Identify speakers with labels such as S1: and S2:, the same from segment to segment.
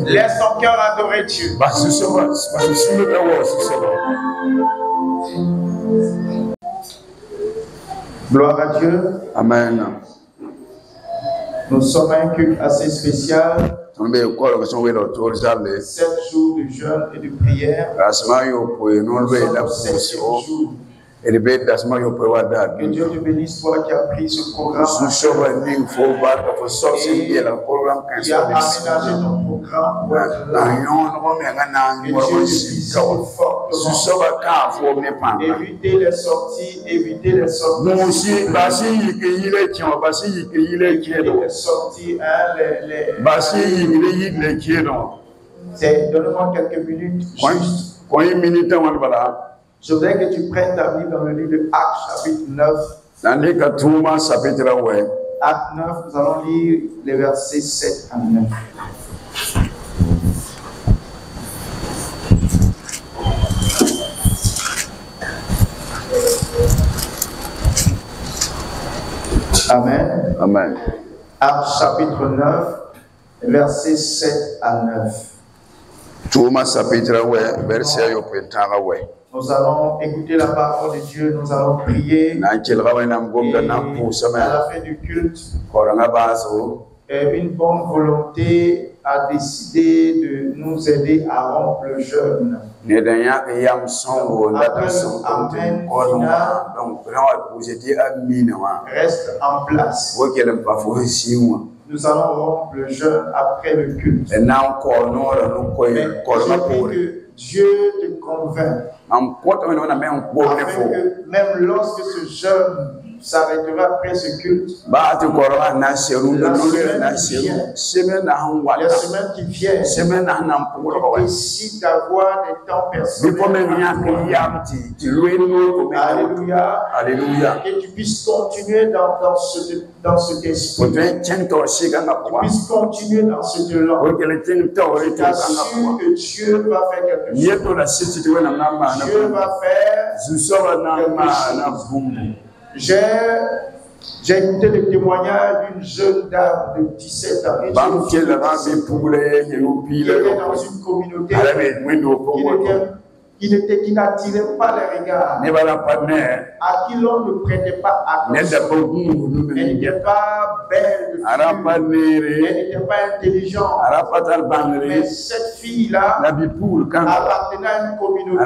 S1: Laisse ton cœur adorer Dieu. Gloire à Dieu.
S2: Amen.
S1: Nous sommes un culte assez spécial.
S2: 7
S1: jours de jeûne et de prière. Que Dieu te bénisse, toi qui as pris ce programme. Et qui a aménagé ton programme. Que Dieu te bénisse fortement. Évitez les sorties, évitez les sorties. Donne-moi quelques minutes. Je voudrais que tu prennes ta Bible dans le livre de Actes, chapitre 9. Acte 9, nous allons lire les versets 7 à 9. Amen.
S2: Amen.
S1: Acte chapitre 9, versets 7 à 9. Nous allons écouter la parole de Dieu, nous allons prier. Et à la fin du culte, une bonne volonté a décidé de nous aider à rompre le jeûne. Reste en place. Nous allons rompre le jeûne après le culte. Mais je prie que Dieu te convainc. Afin que même lorsque ce jeûne s'arrêtera après ce culte, la semaine qui vient, tu décides d'avoir des temps personnels. Alléluia. Alléluia. Que tu puisses continuer dans cet esprit. Que tu puisses continuer dans ce élan. Je t'assure que Dieu va faire quelque chose. Dieu va faire quelque chose. J'ai écouté le témoignage d'une jeune dame de 17 ans. Qui était dans une communauté qui n'attirait pas les regards, à qui l'on ne prêtait pas attention. Elle n'était pas belle de figure, elle n'était pas intelligente. Mais cette fille-là appartenait appartenait à une communauté.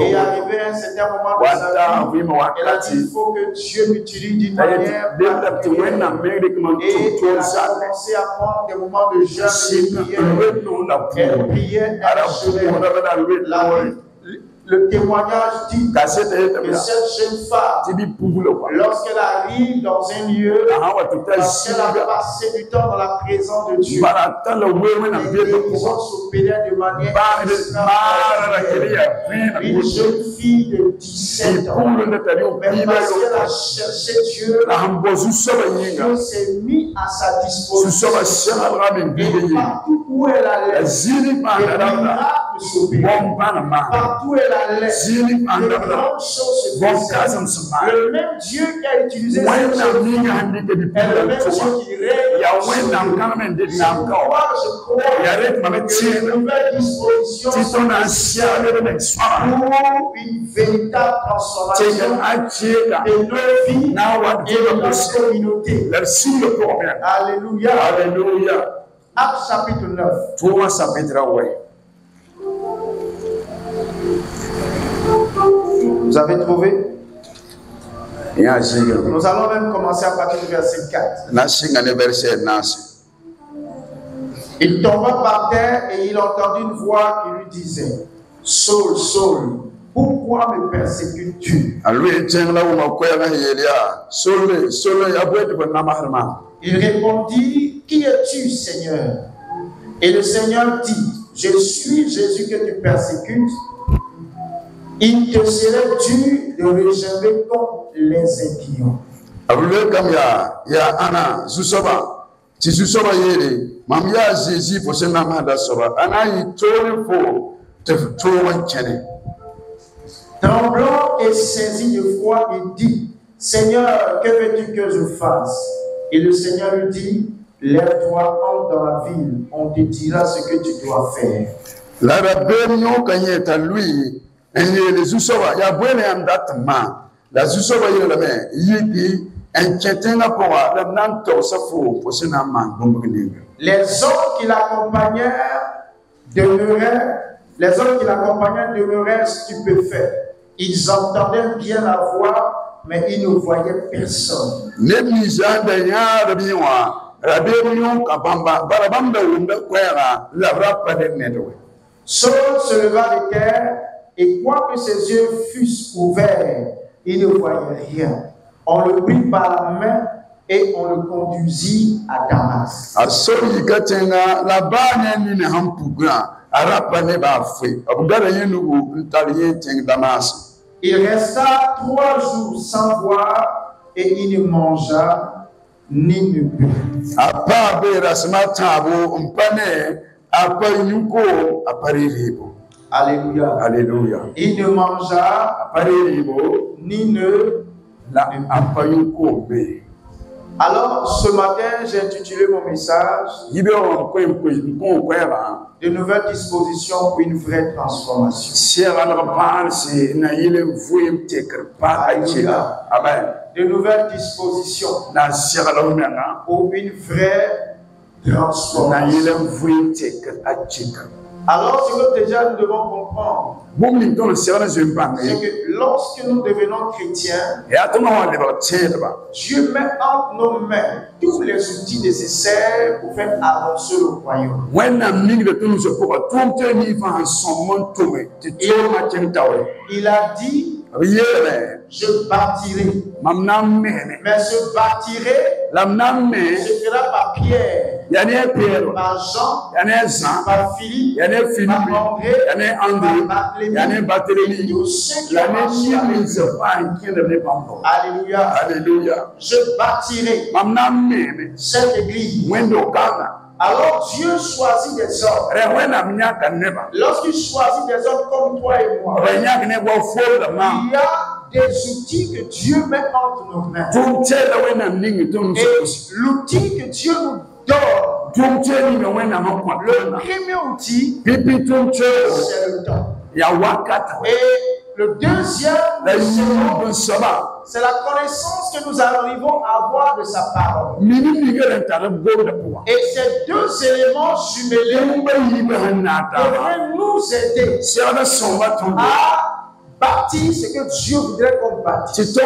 S1: Et arrivé à un certain moment de sa vie, elle a dit, il faut que Dieu m'utilise d'une manière particulière. Et elle a commencé à prendre des moments de jeûne et prière. Elle priait, elle jeûnait. Le témoignage dit que cette jeune femme, lorsqu'elle arrive dans un lieu, parce qu'elle a passé du temps dans la présence de Dieu, les guérisons s'opéraient de manière extraordinaire. Une jeune fille de 17 ans, mais parce qu'elle a cherché Dieu, Dieu s'est mis à sa disposition. Et partout où elle allait, des miracles s'opéraient. Partout elle allait, de grandes choses se passaient. Le même Dieu qui a utilisé cette jeune fille est le même Dieu qui règne. Je crois que une nouvelle disposition pour une véritable transformation de nos vies et de notre communauté. Alléluia. Alléluia. Acte chapitre 9. Vous avez trouvé? Nous allons même commencer à partir du verset 4. Il tomba par terre et il entendit une voix qui lui disait, Saul, Saul, pourquoi me persécutes-tu? Il répondit, qui es-tu, Seigneur? Et le Seigneur dit, je suis Jésus que tu persécutes. Il te serait dû de réserver contre les impions. Tremblant et saisi de foi, il dit, Seigneur, que veux-tu que je fasse? Et le Seigneur lui dit, lève-toi, entre dans la ville, on te dira ce que tu dois faire. Les hommes qui l'accompagnaient demeuraient stupéfaits. Ils entendaient bien la voix, mais ils ne voyaient personne. Saul se leva de terre et quoique ses yeux fussent ouverts, il ne voyait rien. On le prit par la main et on le conduisit à Damas. Il resta 3 jours sans boire et il ne mangea ni ne but. Alléluia. Alléluia. Il ne mangea ni ne but. Alors, ce matin, j'ai intitulé mon message de nouvelles dispositions pour une vraie transformation. Amen. De nouvelles dispositions pour une vraie transformation. Alors, ce que déjà nous devons comprendre, c'est que lorsque nous devenons chrétiens, Dieu met entre nos mains tous les outils nécessaires pour faire avancer le royaume. Il a dit, je bâtirai. Mais je bâtirai se fera par Pierre, par Jean, par Philippe, par André, par Barthélemy, et tous ceux qui ont marché avec nous. Alléluia. Alléluia. Je bâtirai cette église. Alors Dieu choisit des hommes. Lorsqu'il choisit des hommes comme toi et moi, il y a des outils que Dieu met entre nos mains. Et l'outil que Dieu nous donne, le premier outil, c'est le temps. Et Le deuxième, c'est la connaissance que nous arrivons à avoir de sa parole. Et ces deux éléments jumelés devraient nous aider à bâtir ce que Dieu voudrait qu'on bâtisse.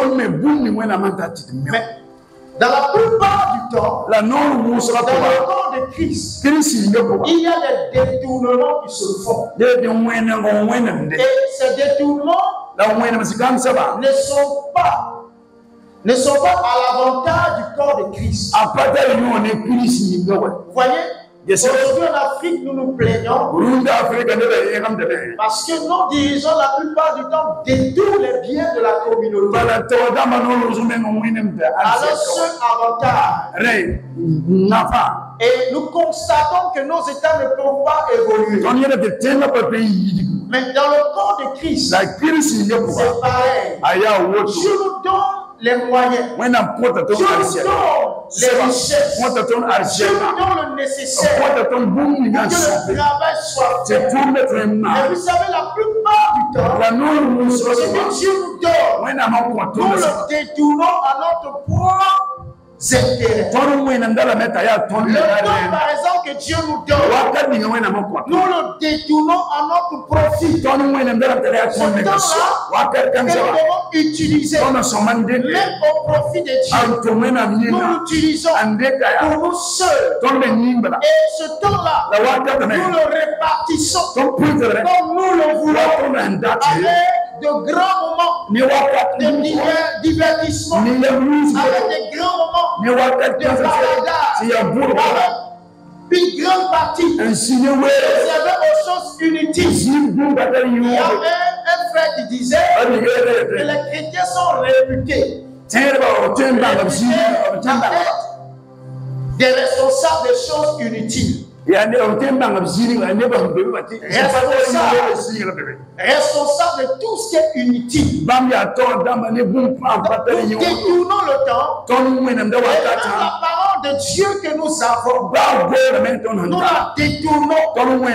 S1: Mais dans la plupart du temps, dans le corps de Christ, il y a des détournements qui se font. Et ces détournements ne sont pas à l'avantage du corps de Christ. Vous voyez, aujourd'hui en Afrique, nous nous plaignons parce que nos dirigeants, la plupart du temps, détournent les biens de la communauté à leur seul avantage. Et nous constatons que nos États ne peuvent pas évoluer. Mais dans le corps de Christ, c'est pareil. Dieu nous donne les moyens. Dieu nous donne les richesses. Dieu nous donne le nécessaire pour que le travail soit fait. Et vous savez, la plupart du temps, ce que Dieu nous donne, nous le détournons à notre propre intérêt. Le don, par exemple, que Dieu nous donne, nous le détournons à notre profit. Ce temps-là, que nous devons utiliser, même au profit de Dieu, nous l'utilisons pour nous seuls. Et ce temps-là, nous le répartissons comme nous le voulons, avec de grands moments de divertissement, avec des grands moments de baladage, avec une grande partie réservée aux choses inutiles. Il y avait un frère qui disait que les chrétiens sont réputés des responsables des choses inutiles. Responsable de tout ce qui est inutile. Nous détournons le temps et même la parole de Dieu que nous avons. Nous la détournons et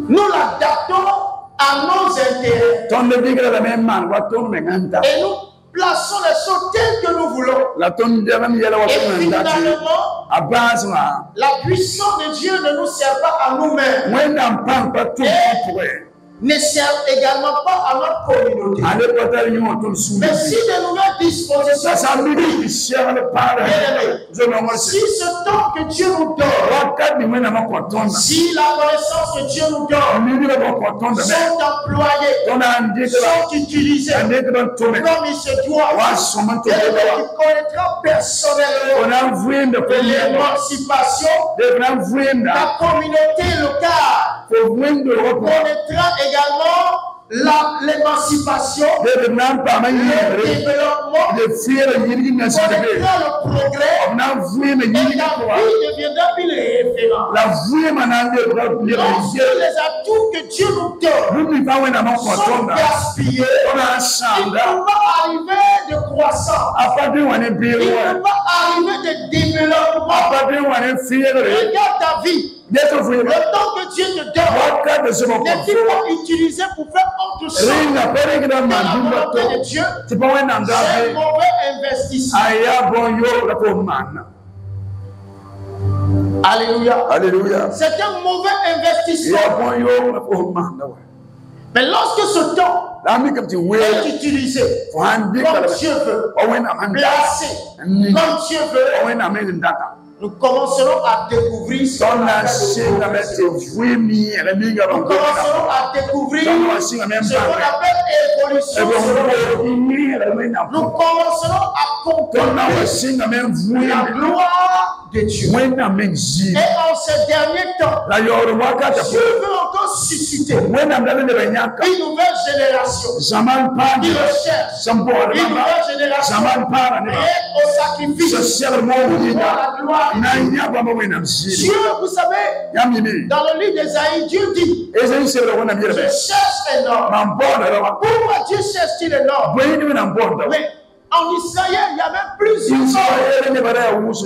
S1: nous l'adaptons à nos intérêts. Et nous plaçons les choses telles que nous voulons. Et finalement, la puissance de Dieu ne nous sert pas à nous-mêmes. Ne sert également pas à notre communauté. Mais si de nouvelles dispositions, si ce temps que Dieu nous donne, si la connaissance que Dieu nous donne sont employés, sont utilisés comme il se doit, et tu connaîtras personnellement l'émancipation de la communauté locale, connaîtra également l'émancipation, le développement, connaîtra le progrès, et la vie deviendra une référence. Lorsque les atouts que Dieu nous donne sont gaspillés, il ne va pas arriver de croissance, il ne va arriver de développement. Regarde ta vie. Le temps que Dieu te donne n'est-il pas utilisé pour faire autre chose dans la volonté de Dieu? C'est un mauvais investissement. Alléluia. Alléluia. C'est un mauvais investissement. Mais lorsque ce temps est utilisé comme Dieu veut, placé comme Dieu veut, nous commencerons à découvrir ce qu'on appelle évolution. Nous commencerons à comprendre la gloire de Dieu. Et en ces derniers temps, Dieu veut encore susciter une nouvelle génération qui le cherche. Une nouvelle génération prête au sacrifice pour la gloire. Dieu, vous savez, dans le livre d'Ésaïe, Dieu dit: je cherche un homme. Pourquoi Dieu cherche-t-il un homme? Mais En Israël, il y avait plusieurs morts.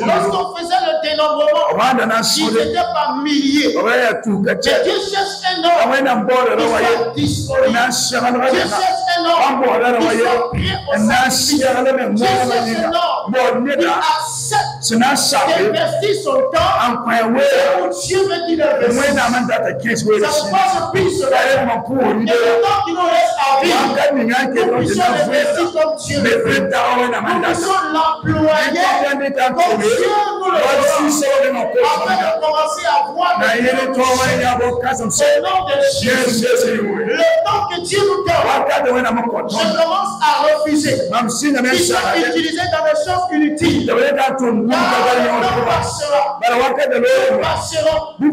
S1: Lorsqu'on faisait le dénombrement, ils étaient par milliers. Mais Dieu cherche un homme qui soit disponible. Dieu cherche un homme qui soit prêt au sacrifice. Dieu cherche un homme qui accepte d'investir son temps où Dieu veut qu'il investisse. Ça ne passe plus cela. Et le temps qui nous reste à vivre, nous puissions investir comme Dieu le veut. Nous puissions l'employer comme Dieu nous le veut. Afin de commencer à voir au nom de Jésus. Le temps que Dieu nous donne, je commence à refuser. Ils sont utilisés dans des choses inutiles. Nous passerons. Et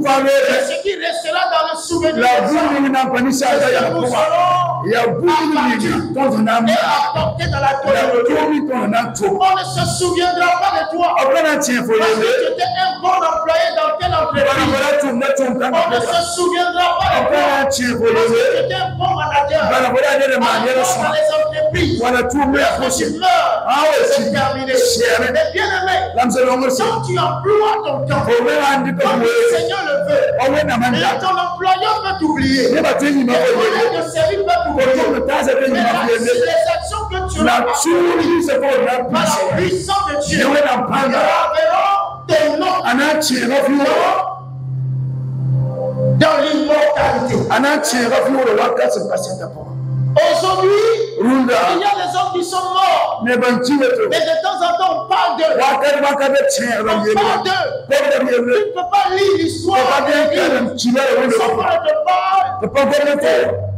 S1: ce qui restera dans le souvenir, nous serons apportés dans la communauté. On ne se souviendra pas de toi parce que tu étais un bon employé dans telle entreprise. On ne se souviendra pas de toi parce que tu étais un bon manager dans les entreprises. Quand tu meurs, c'est terminé. Mais bien aimé, quand tu emploies ton temps, comme le Seigneur le veut, et ton employeur peut t'oublier, et ton collègue de service peut t'oublier, mais les actions que tu as accomplies par la puissance de Dieu, graveront ton nom dans l'immortalité. Aujourd'hui, il y a des hommes qui sont morts. Mais de temps en temps, on parle d'eux. On parle d'eux. Tu ne peux pas lire l'histoire de l'Église sans qu'on ne te parle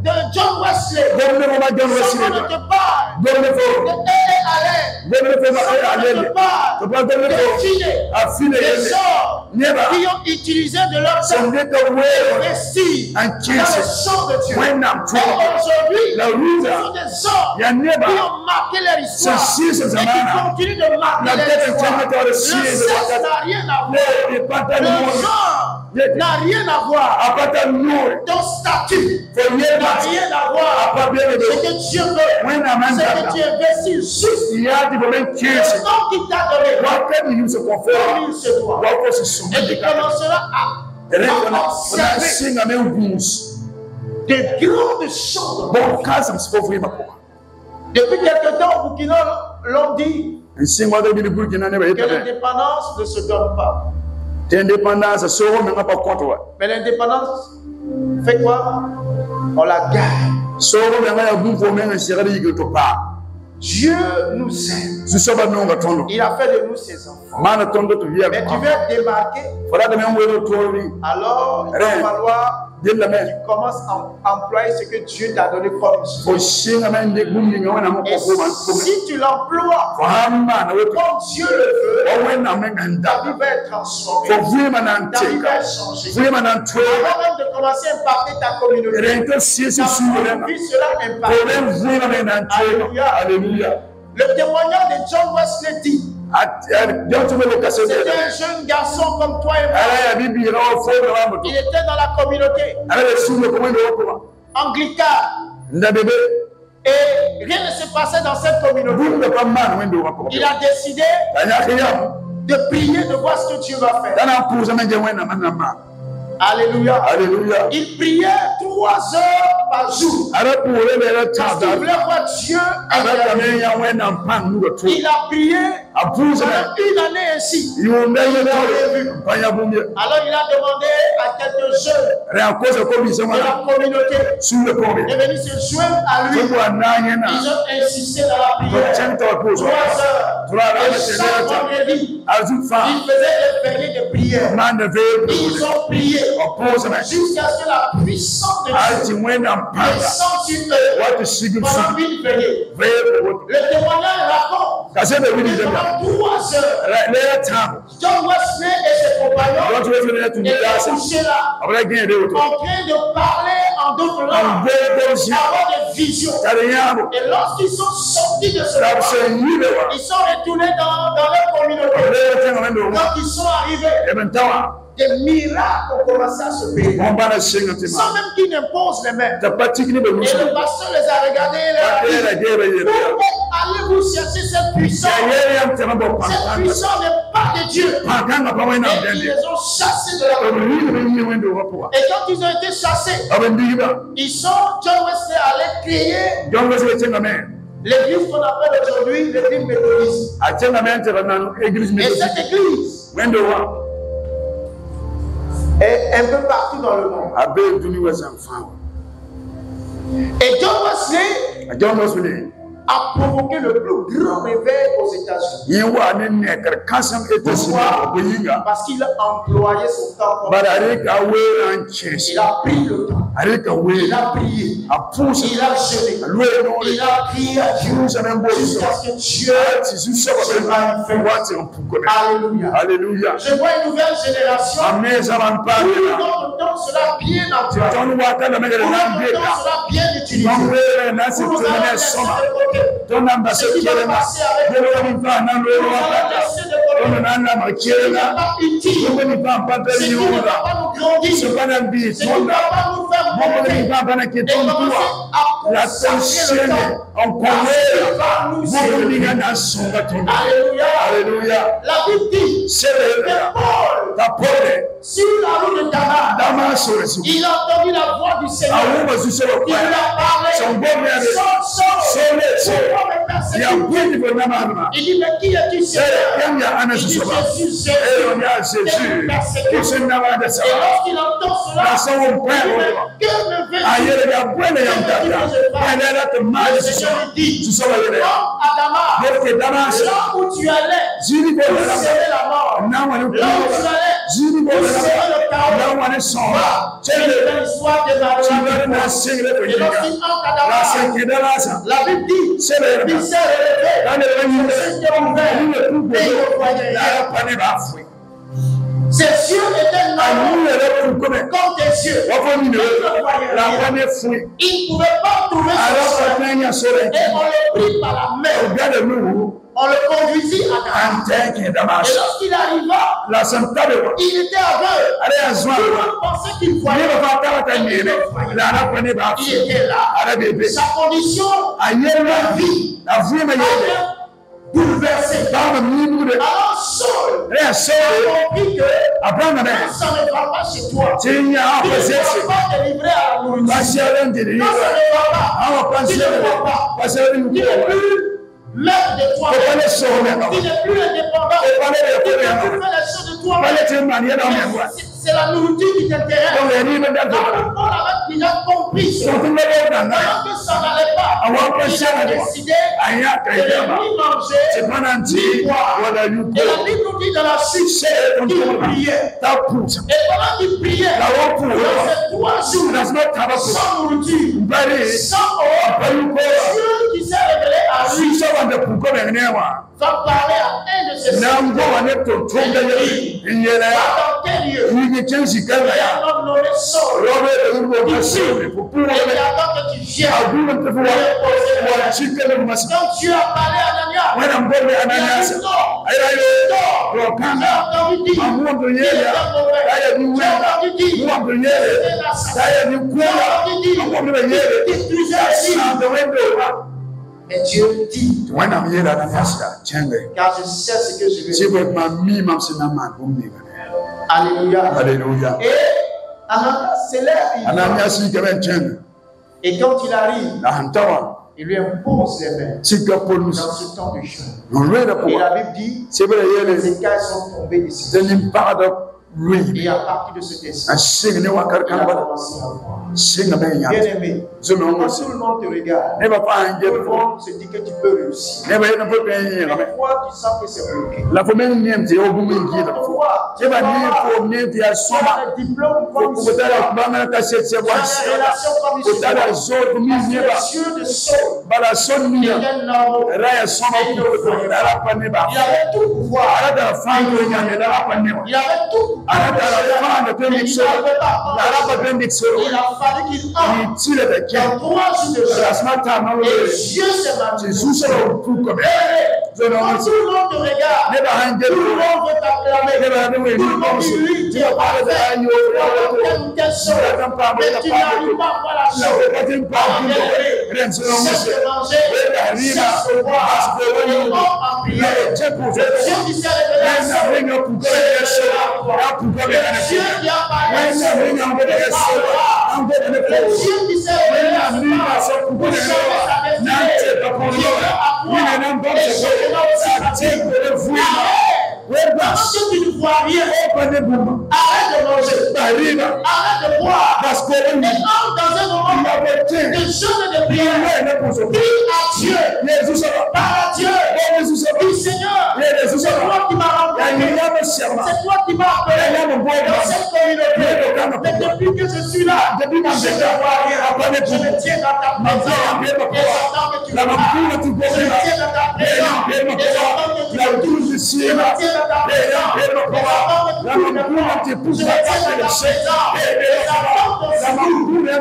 S1: de John Wesley. Sans qu'on ne te parle de Allen. Sans qu'on ne te parle de Finney. Des gens qui ont utilisé de leur temps pour investir dans le champ de Dieu. Et aujourd'hui, ce sont des hommes qui ont marqué leur histoire et qui continuent de marquer leur histoire. Le sexe n'a rien à voir. Le genre n'a rien à voir. Ton statut n'a rien à voir. Ce que Dieu veut, c'est que tu investis juste le temps qu'il t'a donné. Comme il se doit. Et tu commenceras à observer de grandes choses. Depuis quelque temps, au Burkina, l'on dit que l'indépendance ne se donne pas. Mais l'indépendance fait quoi? On la gagne. Dieu nous aime. Il a fait de nous ses enfants. Mais tu veux être démarqué, alors il va falloir tu commences à employer ce que Dieu t'a donné comme mission. Et si tu l'emploies comme Dieu le veut, ta vie va être transformée. Ta vie va changer. Avant même de commencer à impacter ta communauté, ta vie sera impactée. Alléluia. Le témoignage de John Wesley dit: c'était un jeune garçon comme toi et moi. Il était dans la communauté anglicane. Et rien ne se passait dans cette communauté. Il a décidé de prier, de voir ce que Dieu va faire. Alléluia. Alléluia. Il priait 3 heures par jour. Parce qu'il voulait voir Dieu intervenir. Il a prié pendant 1 année ainsi. Alors il a demandé à quelques jeunes de la communauté de venir se joindre à lui. Ils ont insisté dans la prière 3 heures. Et chaque vendredi, ils faisaient des veillées de prière. Ils ont prié jusqu'à ce que la puissance de Dieu descende sur eux pendant une veillée. Le témoignage raconte que pendant 3 heures, John Wesley et ses compagnons étaient couchés là, en train de parler en d'autres langues, avoir des visions. Et lorsqu'ils sont sortis de ce moment, ils sont retournés dans leur communauté. Quand ils sont arrivés, des miracles ont commencé à se payer. Sans même qu'ils n'imposent les mains. Et le pasteur les a regardés et leur a dit, pourquoi allez-vous chercher cette puissance? Cette puissance n'est pas de Dieu. Et ils les ont chassés de la cour. Et quand ils ont été chassés, John Wesley allait créer l'église qu'on appelle aujourd'hui l'église méthodiste. Et cette église est un peu partout dans le monde. Et John Wesley a provoqué le plus grand réveil aux États-Unis. Parce qu'il a employé son temps. Il a pris le temps. Il a prié. Il a jeûné. Il a crié à Dieu. Jusqu'à ce que Dieu se manifeste. Alléluia. Alléluia. Je vois une nouvelle génération. Où notre temps sera bien employé. Où notre temps sera bien utilisé. Où nous allons laisser de côté ce qui va passer avec nous. Nous allons laisser de côté ce qui n'est pas utile. Ce qui ne va pas nous grandir. Ce qui ne va pas nous faire monter. Et commencer à consacrer le temps. Va nous servir. Alléluia. Alléluia. La Bible dit que Paul, sur la route de Damas, il a entendu la voix du Seigneur. Il lui a parlé. Pourquoi me persécutes? Il dit, mais qui es-tu, Seigneur? Il dit, Jésus. Et lorsqu'il entend cela, il dit, que me le Seigneur lui dit, à Damas, là où tu allais, vous serez la mort. Là où tu allais, vous serez le chaos. C'est l'histoire de Marie. Et lorsqu'il entre à Damas, la Bible dit, il s'est relevé, le Seigneur ouvert, et il ne voyait rien. Ses yeux étaient normaux comme des yeux. Il ne pouvait pas trouver son chemin. Et on le prit par la main. On le conduisit à Damas. Et lorsqu'il arriva, il était aveugle. Tout le monde pensait qu'il voyait. Il était là. Sa condition de vie bouleversé. Alors Saul a compris que ça ne va pas chez toi. Tu ne vas pas délivrer à la nourriture. Non, ça ne va pas. Tu ne vas pas. Tu n'es plus maître de toi-même. Tu n'es plus indépendant. Tu ne peux plus faire les choses de toi-même. C'est la nourriture qui t'intéresse. Paul avait déjà compris cela. Alors que ça n'allait pas, il a décidé de ne ni manger, ni boire. Et la Bible nous dit dans la suite qu'il priait. Et pendant qu'il priait, il faisait 3 jours sans nourriture, sans eau. Dieu qui s'est révélé à lui va parler à un de ses sœurs. Dans quel lieu? Il y a un homme nommé Saul. Et il attend que tu viennes lui poser la main. Quand Dieu a parlé à Ananias, il a dit non. J'ai entendu dire qu'il était mauvais. J'ai entendu dire qu'il était l'assassin. J'ai entendu dire qu'il détruisait les villes. Mais Dieu dit, car je sais ce que je veux faire. Alléluia. Alléluia. Et Ananias s'élève. Et quand il arrive, il lui impose les mains dans ce temps de jeûne. Et la Bible dit, les écailles sont tombées ici. Et à partir de cet instant, il a commencé à voir. Bien aimé, quand tout le monde te regarde, tout le monde se dit que tu peux réussir. Mais toi, tu sens que c'est bloqué. Tu as des diplômes comme tu as des relations comme ici. Parce que les yeux de Saul étaient normaux. Et il ne voyait pas. Il avait tout pouvoir. Il avait tout. Il a fallu qu'il entre dans 3 jours de jeûne. Et Dieu s'est manifesté. tout le monde te regarde, tout le monde veut t'acclamer, tout le monde dit lui, tu es parfait, tu as telle ou telle chose, mais tu n'arrives pas à voir la chose. Cesse de manger, cesse de boire, vraiment en prière. Dieu qui s'est révélé à Saül, Dieu qui a parlé à Saül, Dieu qui s'est révélé à Saül pour changer sa destinée. Dieu a pouvoir et changera aussi ta vie. Pendant que tu ne vois rien, arrête de manger, arrête de boire, et entre dans un moment de jeûne et de prière. Prie à Dieu, parle à Dieu, dis Seigneur, c'est toi qui m'as rencontré, c'est toi qui m'as appelé dans cette communauté. Mais depuis que je suis là, je ne vois rien, je me tiens dans ta présence, et j'entends que tu me parles, je me tiens dans ta présence, et j'entends que tu me touches, je me tiens dans ta présence.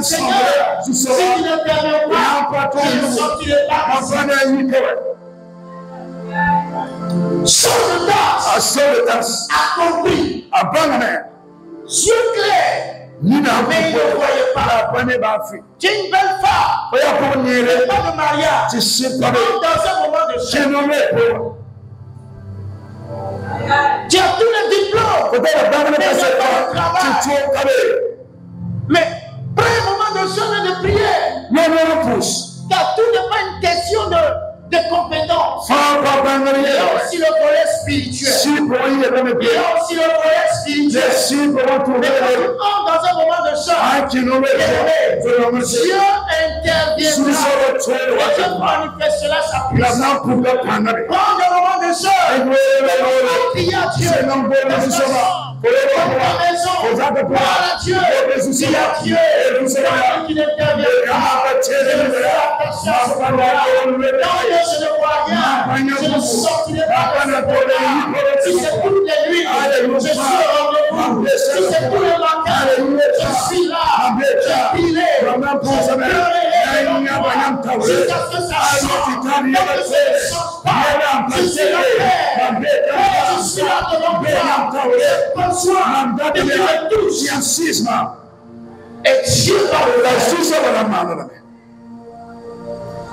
S1: Seigneur, si tu ne permets pas, je ne sortirai pas. Sors de tasse, accompli, yeux clairs, mais il ne voyait pas. Tu es une belle femme, pas de mariage, dans un moment de jeûne. Tu as tous les diplômes, mais tu n'as pas de travail. Mais prends un moment de jeûne et de prière. Car tout n'est pas une question de compétences. Il y a aussi le volet spirituel. Il y a aussi le volet spirituel. Mais quand tu entres dans un moment de jeûne, Dieu interviendra et Dieu manifestera sa puissance. Prends un moment de jeûne. Priez à Dieu. Dans ta maison, parle à Dieu, dis à Dieu, c'est lui qui n'intervient pas. Je ne vois rien, je ne sortirai pas de ce programme. Si c'est toutes les nuits, je suis au rendez-vous. Si c'est tous les matins, je suis là, je pilais, je pleurerai, jusqu'à ce que ça sorte. Donc que ça ne sorte pas, je suis la paix, je suis là devant toi. Et tu me touches. Et Dieu va le faire.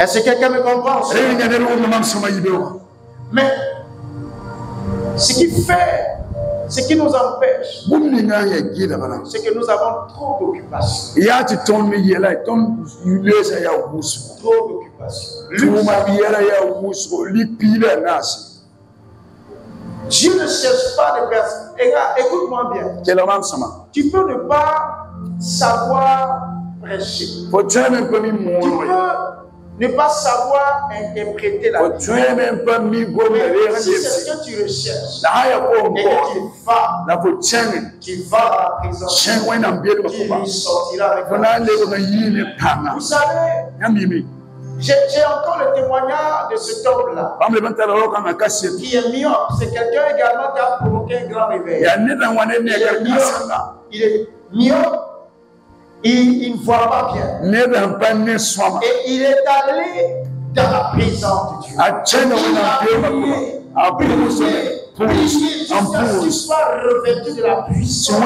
S1: Est-ce que quelqu'un me comprend? Mais ce qui nous empêche, c'est que nous avons trop d'occupations. Trop d'occupations. Dieu ne cherche pas de personnes. Écoute-moi bien. Tu peux ne pas savoir prêcher. Tu peux ne pas savoir interpréter la Bible. Mais si c'est ce que tu recherches, et que tu vas dans la présence, tu sortiras avec la vie. Vous savez, j'ai encore le témoignage de cet homme-là qui est myope. C'est quelqu'un également qui a provoqué un grand réveil. Il est myope. Il ne voit pas bien. Et il est allé dans la présence de Dieu. Il a prié jusqu'à ce qu'il soit revêtu de la puissance.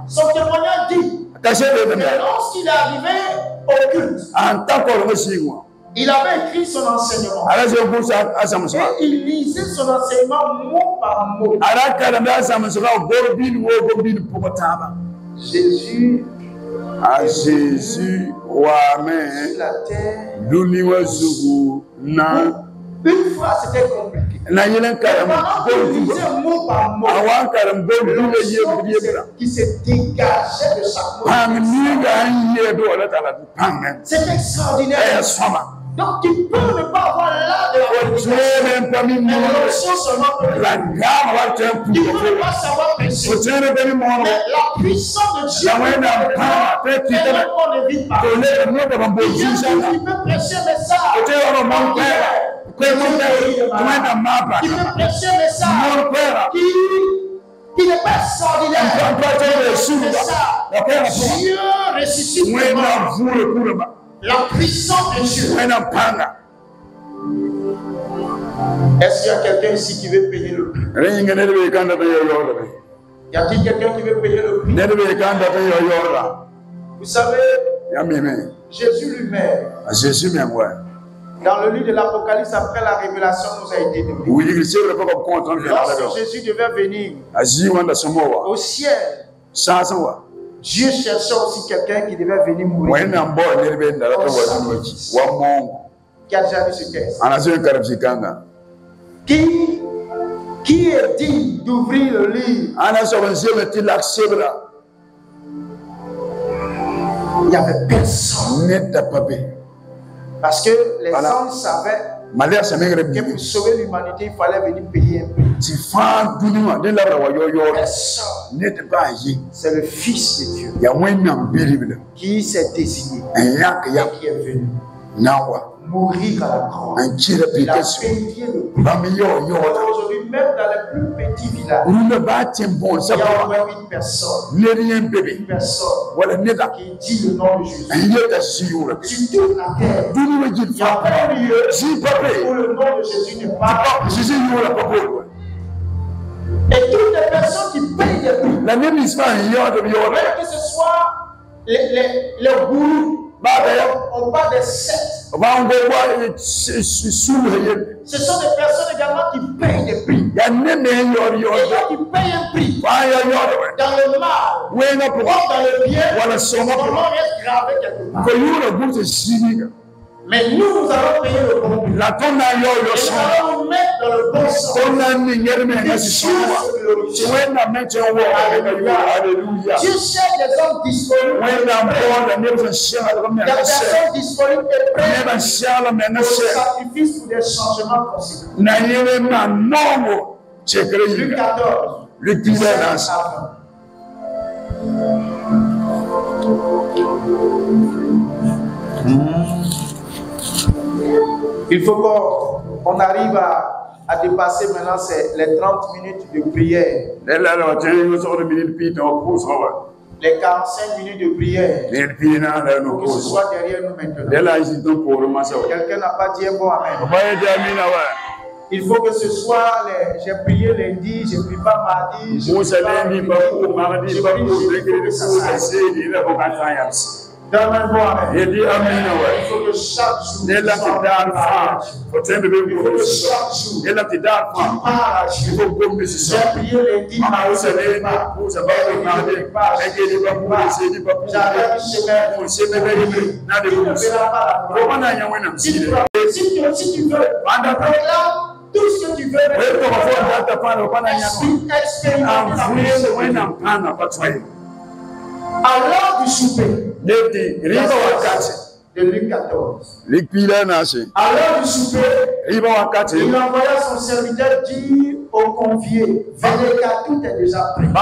S1: Son témoignage dit que lorsqu'il est arrivé au culte, il avait écrit son enseignement. Et il lisait son enseignement mot par mot. Jésus
S2: à Jésus, Amen.
S1: Sur la terre.
S2: Une fois c'était compliqué.
S1: Pendant qu'il lisait mot par mot, qui se dégageait de chaque mot. C'est extraordinaire. Donc tu peux ne pas avoir l'art de la prédication, mais l'onction seulement peut le faire. Tu peux ne pas savoir prêcher, mais la puissance de Dieu permet qu'on ne vit pas. Tu peux prêcher un message. Tu peux prêcher un message qui n'est pas extraordinaire. Dieu ressuscite les morts. La puissance de Dieu. Est-ce qu'il y a quelqu'un ici qui veut payer le prix? Y a-t-il quelqu'un qui veut payer le prix? Vous savez, Jésus lui-même, dans le livre de l'Apocalypse, après la révélation nous a été donnée. Lorsque Jésus devait venir au ciel, Dieu cherchait aussi quelqu'un qui devait venir mourir. Qui a déjà vu ce texte? Qui est digne d'ouvrir le livre? Il n'y avait personne. Parce que les anges savaient que pour sauver l'humanité, il fallait venir payer un prix. Personne. C'est le Fils de Dieu qui s'est désigné et qui est venu mourir à la croix. Il a payé le prix. Aujourd'hui, même dans les plus petits villages, il y a au moins une personne qui dit le nom de Jésus. Sur toute la terre, il y a pas un lieu où le nom de Jésus n'est pas. Et toutes les personnes qui payent des prix, même que ce soit les gourous, on parle des sectes. Ce sont des personnes également qui payent des prix. Et donc qui payent un prix. Dans le mal, ou dans le bien, son nom reste gravé quelque part. Mais nous allons payer le bon prix. Et nous allons nous mettre dans le bon sens. Dieu cherche des hommes disponibles. Des personnes disponibles et prêtes pour le sacrifice pour des changements considérables. Luc 14. Luc 17. Il faut qu'on arrive à dépasser maintenant les 30 minutes de prière. Les 45 minutes de prière. Pour que ce soit derrière nous maintenant. Quelqu'un n'a pas dit un bon amen. Il faut que ce soit j'ai prié lundi, je ne prie pas mardi, je ne prie pas donne un bon amen. Il faut que chaque jour, il faut que chaque jour, tu marches. J'ai prié lundi, j'avais une semaine. Si tu veux, tout ce que tu veux, à l'heure du souper, de Luc 14. À l'heure du souper, il envoya son serviteur dire aux conviés, venez car tout est déjà prêt. Mais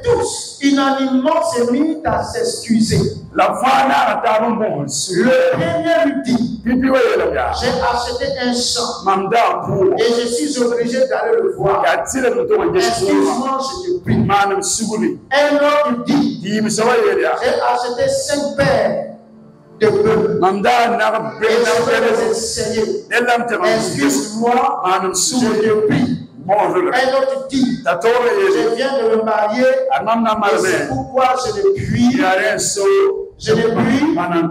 S1: tous, unanimement, se mirent à s'excuser. Le premier lui dit, j'ai acheté un champ et je suis obligé d'aller le voir. Excuse-moi, je te prie. Un autre dit, j'ai acheté 5 paires de bœufs et je vais les enseigner. Excuse-moi, je te prie. Un autre dit, je viens de me marier et c'est pourquoi je ne puis. Allez.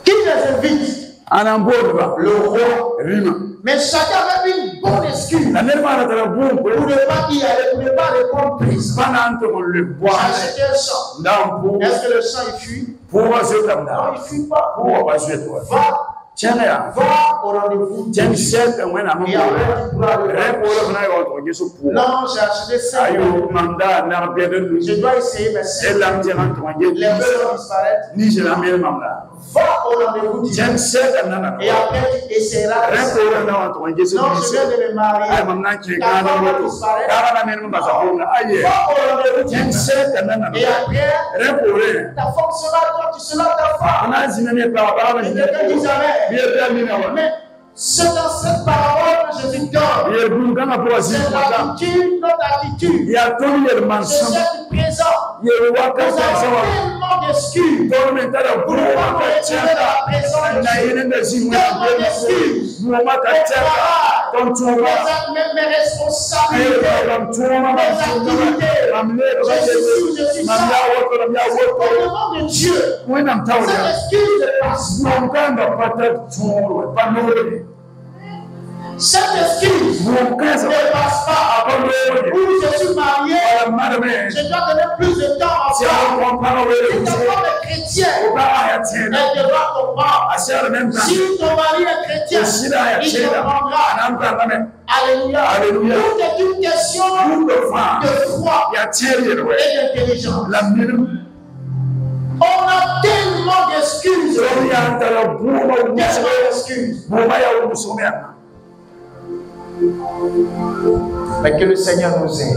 S1: Qui les invite? Le roi. Mais chacun avait une bonne excuse pour ne pas y aller, pour ne pas répondre présent. J'ai acheté un champ. Est-ce que le champ il fuit? Non, il ne fuit pas. Va au rendez-vous. Et après, tu pourras le voir. Non, j'ai acheté 5. Je dois essayer, mais 5. Les bœufs vont disparaître. Va au rendez-vous. Et après, tu essaieras. Non, je viens de me marier. Ta femme va disparaître. Va au rendez-vous. Et après, ta femme sera toi, tu seras ta femme. Et quelqu'un dit jamais. Mais c'est dans cette parole que je te donne. C'est l'attitude, notre attitude. C'est celle du présent. Nous avons tellement
S2: d'excuses pour pas me retirer de la présence de Dieu. Tellement d'excuses pour mes responsabilités, mes activités. Je suis ça. Au-devant de Dieu, cette excuse ne passe pas. Cette excuse ne passe pas. Où je suis marié, je dois donner plus de temps à ça. Si ta femme est chrétienne, elle devra comprendre. Si ton mari est chrétien, il comprendra. Alléluia. Alléluia. Tout est une question de foi et d'intelligence. On a tellement d'excuses. Mais que le Seigneur nous aide.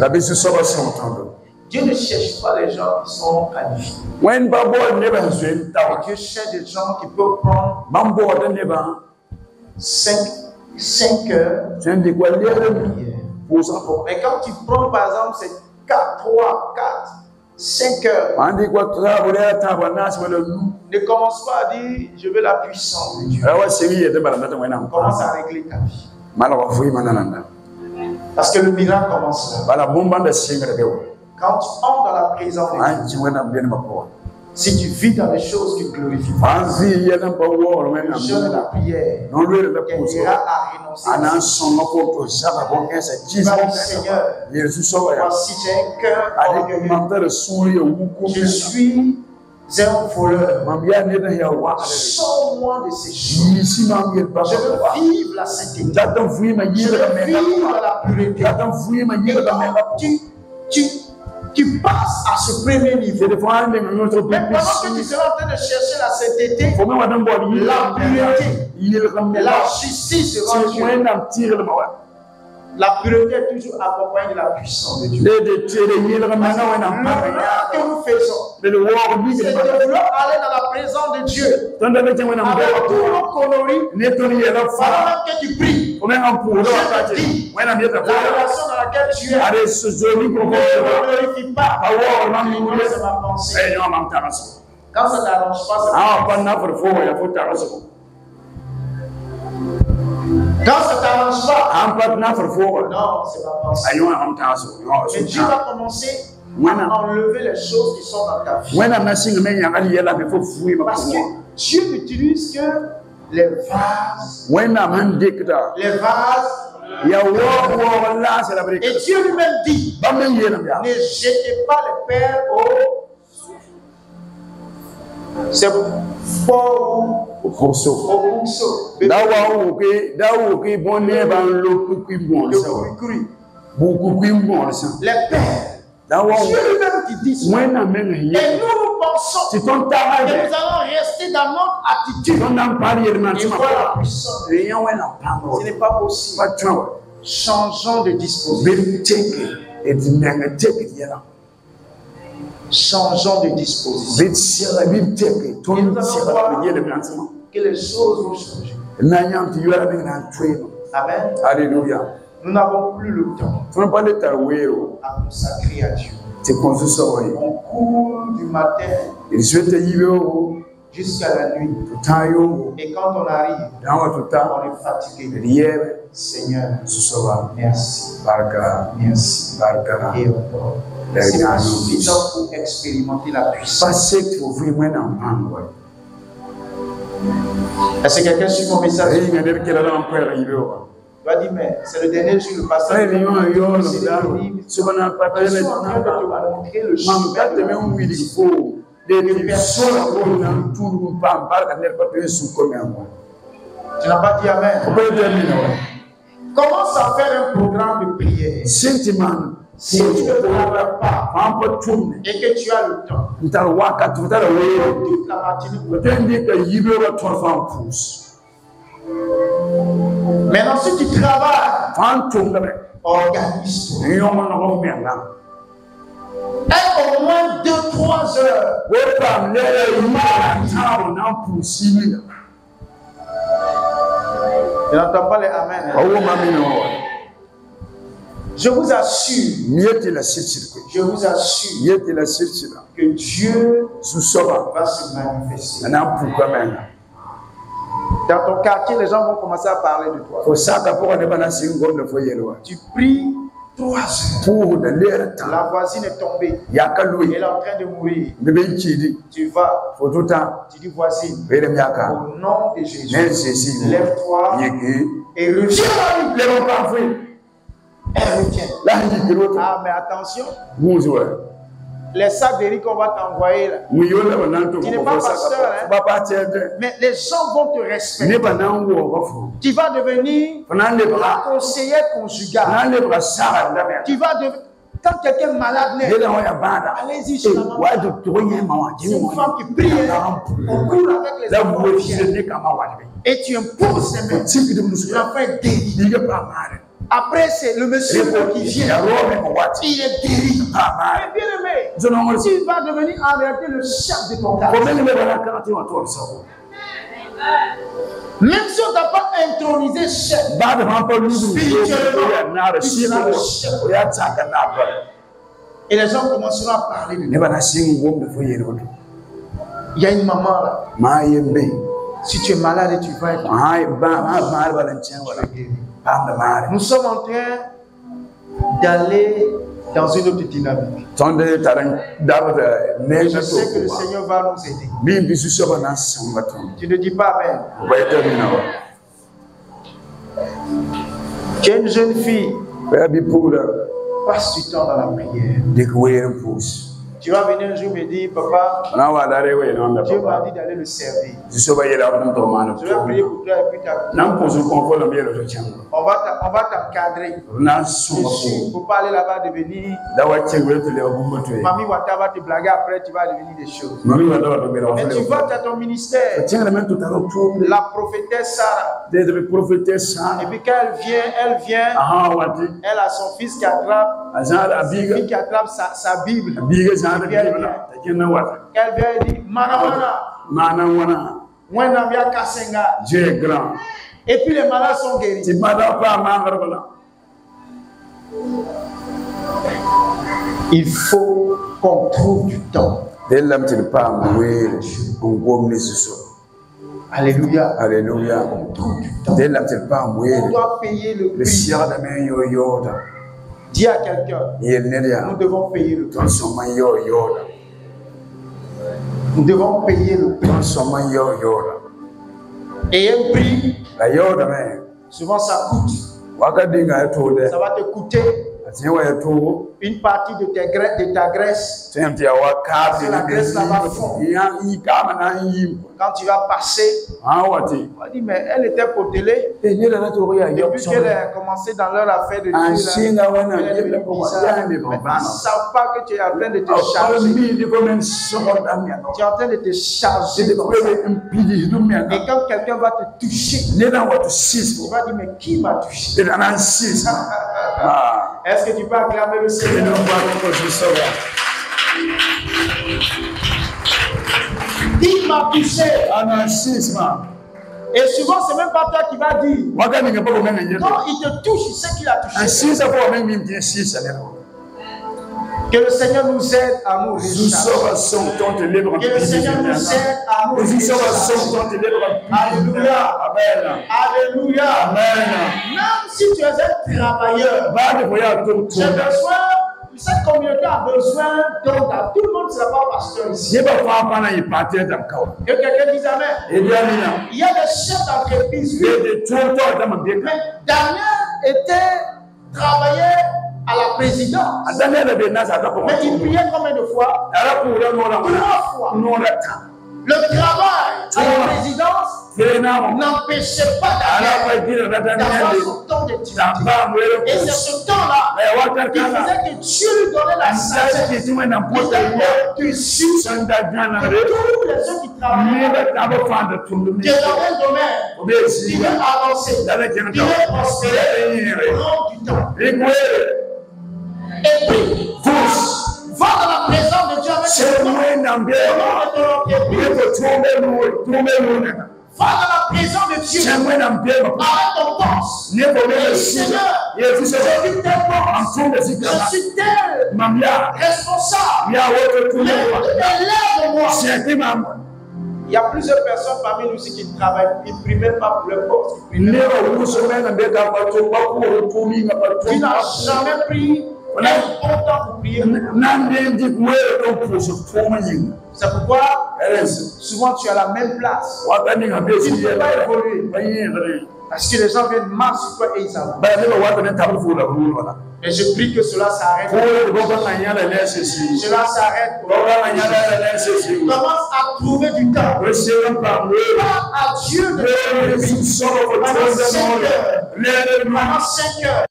S2: Dieu ne cherche pas les gens qui sont qualifiés. Dieu cherche des gens qui peuvent prendre 5 heures. Mais quand tu prends par exemple c'est 4, 3, 4, 5 heures. Ne commence pas à dire je veux la puissance de Dieu. Commence à régler ta vie. Parce que le miracle commence là. Quand tu entres dans la présence de Dieu, si tu vis dans les choses qui glorifient pas, le jeûne et la prière t'aidera à renoncer. Seigneur, voici j'ai un cœur orgueilleux. Je suis un voleur. Sors-moi de ces choses. Je veux vivre la sainteté. Je veux vivre la pureté. Et tu passes à ce premier niveau. Mais pendant que tu seras en train de chercher la sainteté, la pureté et la justice devant Dieu. La pureté est toujours accompagnée de la puissance de Dieu. Que nous faisons, c'est de vouloir aller dans la présence de Dieu. Avec tout nos coloris, pendant que tu pries, je te dis, la relation dans laquelle tu es, ne glorifie pas. C'est ma pensée. Quand ça ne t'arrange pas, c'est ma pensée. Quand ça ne t'arrange pas, non, c'est ma pensée. Mais Dieu va commencer à enlever les choses qui sont dans ta vie. Parce que Dieu n'utilise que les vases. Et Dieu lui-même dit, ne jetez pas les perles au... C'est fort au pourceau. Les perles. Dieu lui-même qui dit ça. Et nous pensons que nous allons rester dans notre attitude. Et voilà la puissance. Ce n'est pas possible. Changeons de disposition. Changeons de disposition. Que les choses vont changer. Amen. Alléluia. Nous n'avons plus le temps à consacrer à Dieu. On court du matin jusqu'à la nuit. Et quand on arrive, on est fatigué. Seigneur, merci. Merci. Et encore. C'est pas suffisant pour expérimenter la puissance. Est-ce que quelqu'un suit mon message? Tu vas dire, mais c'est le dernier jour, le pasteur. Je suis en train de te montrer le chemin de personnes. Tu n'as pas dit amen. Commence à faire un programme de prière. Si tu ne travailles pas et que tu as le temps, toute la matinée. Maintenant, si tu travailles, organise-toi. Et au moins 2-3 heures. Je n'entends pas les amen.
S1: Je vous assure que Dieu va se manifester. Dans ton quartier, les gens vont commencer à parler de toi. Tu pries 3 heures. La voisine est tombée. Elle est en train de mourir. Tu vas. Tu dis voisine. Au nom de Jésus. Lève-toi et reviens. Elle revient. Ah, mais attention. Les sacs de riz qu'on va t'envoyer là. Tu n'es pas pasteur, hein? Mais les gens vont te respecter. Tu vas devenir la conseillère conjugale. Tu vas devenir. Quand quelqu'un est malade, allez-y chez la maman. C'est une femme qui prie. On court avec les enfants. Et tu imposes les mains. L'enfant est guéri. Après, c'est le monsieur qui vient. Il est guéri. Mais bien aimé, tu vas devenir en réalité le chef de ton quartier. Même si on ne t'a pas intronisé chef, spirituellement, tu seras le chef. Et les gens commenceront à parler de toi. Il y a une maman là. Si tu es malade et tu vas être nous sommes en train d'aller dans une autre dynamique. Je sais que le Seigneur va nous aider. Tu ne dis pas Amen. Tu es une jeune fille. Passe du temps dans la prière. Tu vas venir un jour me dire, papa, Dieu m'a dit d'aller le servir. Je vais prier pour toi et puis on va t'encadrer. Il ne faut pas aller là-bas devenir. Mamie Wata va te blaguer après, tu vas devenir des choses. Mais tu vas à ton ministère. La prophétesse Sarah. Et puis quand elle vient, elle a son fils qui attrape sa Bible. Elle vient et dit, Dieu est grand. Et puis les malades sont guéris. Il faut qu'on trouve du temps. Alléluia.
S2: Alléluia.
S1: On trouve du temps. On doit payer le prix. Dis à quelqu'un, nous devons payer le prix. Nous devons payer le prix. Et un prix, souvent ça coûte. Ça va te coûter une partie de ta graisse. C'est la graisse là-bas fond. Quand tu vas passer, on va dire, mais elle était potelée. Depuis qu'elle a commencé dans leur affaire de Dieu, elle est devenue bizarre. Mais ils ne savent pas que tu es en train de te charger. Tu es en train de te charger. Et quand quelqu'un va te toucher, tu vas dire, mais qui m'a touché? Est-ce que tu peux acclamer le Seigneur? Il m'a touché. Et souvent, c'est même pas toi qui vas dire. Non, il te touche, il sait qu'il a touché. Que le Seigneur nous aide à nous réchauffer. Que le Seigneur nous aide à nous réchauffer. Alléluia. Amen. Alléluia. Amen. Même si tu es un travailleur, j'ai besoin, cette communauté a besoin d'aide. Tout le monde ne sera pas pasteur ici. Que quelqu'un dise Amen. Il y a des chefs d'entreprise. Mais Daniel était travailleur à la présidence. Mais il priait combien de fois? 3 fois. Le travail à la présidence n'empêchait pas d'avoir son temps d'étudier. Et c'est ce temps-là qui faisait que Dieu lui donnait la sagesse. Il donnait l'intuition que tous les gens qui travaillent dans un domaine, ils veulent avancer, ils veulent prospérer, prendre du temps. Et puis, va dans la présence de Dieu avec Va dans la présence de Dieu. Arrête ton torse. Seigneur, je suis tellement, je suis tel responsable. Lève-moi. Il y a plusieurs personnes parmi nous ici qui travaillent, ils ne prient même pas pour leur poste. Tu n'as jamais pris un bon temps pour prier. C'est pourquoi souvent tu as la même place. Tu ne peux pas évoluer. Parce que les gens viennent marcher sur toi et ils s'en vont. Et je prie que cela s'arrête. Cela s'arrête. Commence à trouver du temps. Parle à Dieu de pendant 5 heures.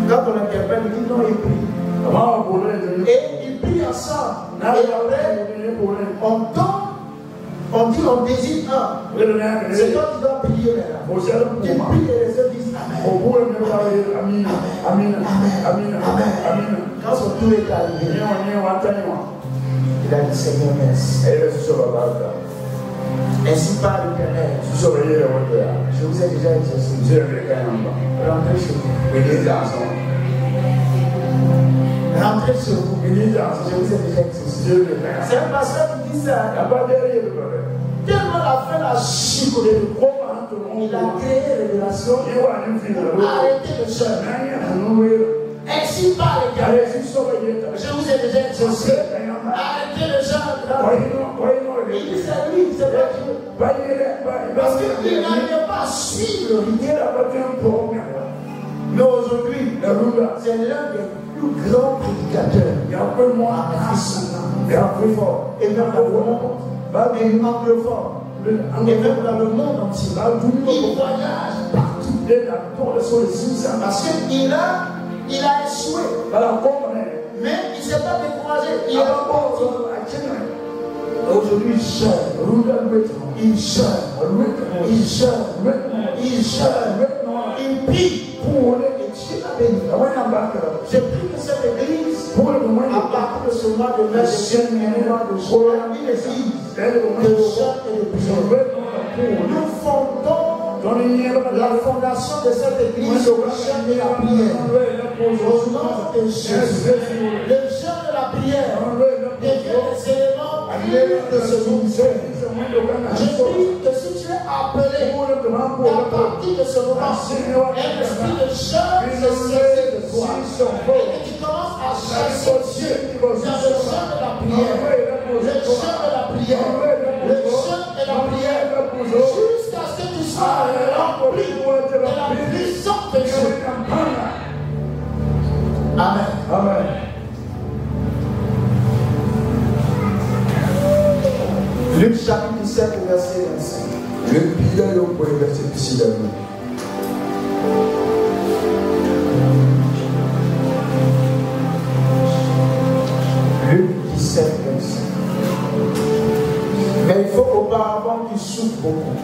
S1: Quand on interpelle, il dit non, il prie. Et il prie ensemble. Et après, on dit on désigne un. C'est toi qui dois prier maintenant. Tu pries et les autres disent Amen. Amen. Amen. Quand son tour est arrivé, il a dit Seigneur, merci. Ainsi par l'Éternel. Je vous ai déjà exaucé. Rentrez chez vous. Rentrez chez vous. Je vous ai déjà exaucé. C'est un pasteur qui dit ça. Tellement la fin a chicolé. Il a créé révélation pour arrêter le jeûne. Ainsi par l'Éternel. Je vous ai déjà exaucé. Arrêtez le jeûne. Il dit c'est lui, c'est pas Dieu.
S2: Parce qu'il n'arrivait pas à suivre le rythme. Mais aujourd'hui, c'est l'un des plus grands prédicateurs. Et même dans le monde entier. Il voyage partout. Parce qu'il a échoué. Mais il ne s'est pas découragé. Il a aujourd'hui, il prie pour et Dieu l'a béni. J'ai pris que cette église, à partir de ce mois de mai, nous fondons la fondation de cette église au jeûne de la prière. Au nom de Jésus, le jeûne de la prière devient des éléments de ce ministère. Je prie que si tu es appelé à partir de ce moment, un esprit de jeûne se saisit de toi et que tu commences à chercher Dieu dans le jeûne de la prière, le jeûne de la prière, le jeûne de la prière, jusqu'à ce que tu sois rempli de la puissance de Dieu. Amen. Amen. Luc chapitre 17, verset 25. Luc 17, 25. Mais il faut auparavant qu'il souffre beaucoup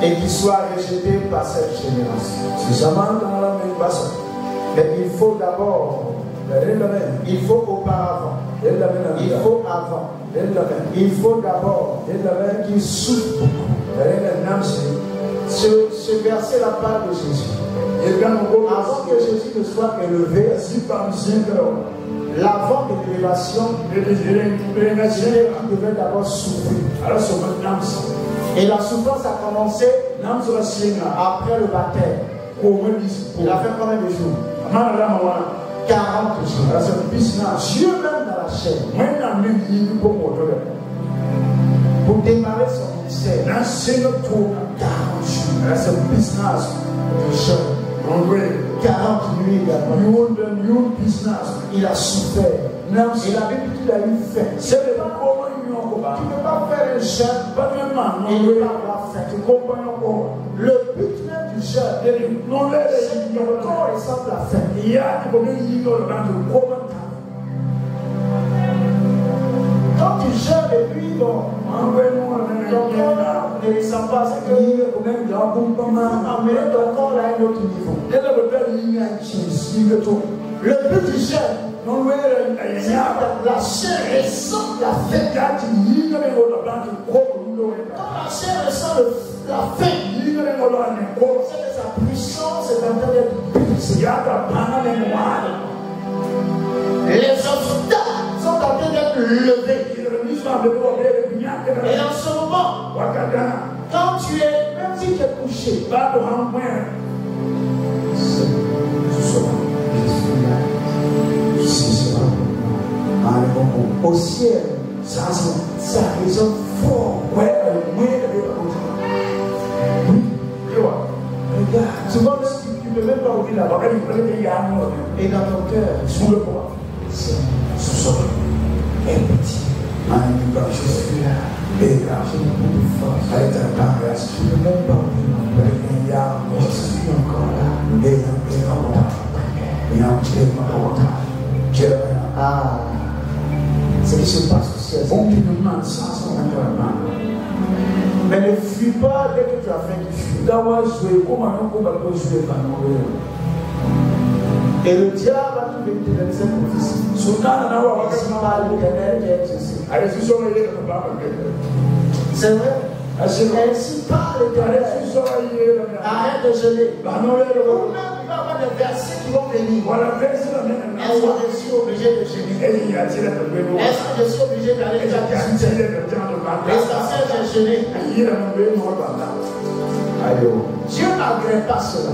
S2: et qu'il soit rejeté par cette génération. Mais il faut d'abord, il faut auparavant, il faut avant, il faut d'abord qu'il souffre beaucoup. Ce verset la parle de Jésus. Avant que Jésus ne soit élevé, l'avant de l'élévation, il devait d'abord souffrir. Et la souffrance a commencé après le baptême. Il a fait combien de jours? 40 jours. Dieu même dans la chair. Pour démarrer son ministère. 40 jours. De jeûne. 40 nuits également. Il a souffert. Et la Bible dit qu'il a eu faim. Tu ne peux pas faire un jeûne et ne pas avoir faim. Le but même du jeûne, c'est que ton corps ressemble à faim. Quand tu jeûnes et puis ton corps ne ressemble pas à ce que amener ton corps à un autre niveau. Le but du jeûne, c'est que la chair ressemble à la faim. Quand la chair ressemble à la faim, c'est que sa puissance est en train d'être brisée. Les obstacles sont en train d'être levés. Et en ce moment, quand tu es, même si tu es couché, au ciel, ça résonne fort. Regarde, souvent tu ne peux même pas ouvrir la bouche. Et dans ton cœur, sous le poids, c'est un petit. Je suis là. Et là, je n'ai plus de force. Je ne peux même pas ouvrir mon cœur. Je suis encore là. Ah, ce qui se passe au ciel. Mais ne fuis pas dès que tu as fait du fuir. Et le diable va tout venir de cette prophétie. C'est pas l'Éternel qui est exaucé. C'est vrai. Ainsi parle l'Éternel. Arrête de jeûner. Ou même il va y avoir des versets qui vont venir. Est-ce que je suis obligé de jeûner? Est-ce que je suis obligé d'aller faire des soutiens? L'essentiel c'est jeûner. Dieu n'agrée pas cela.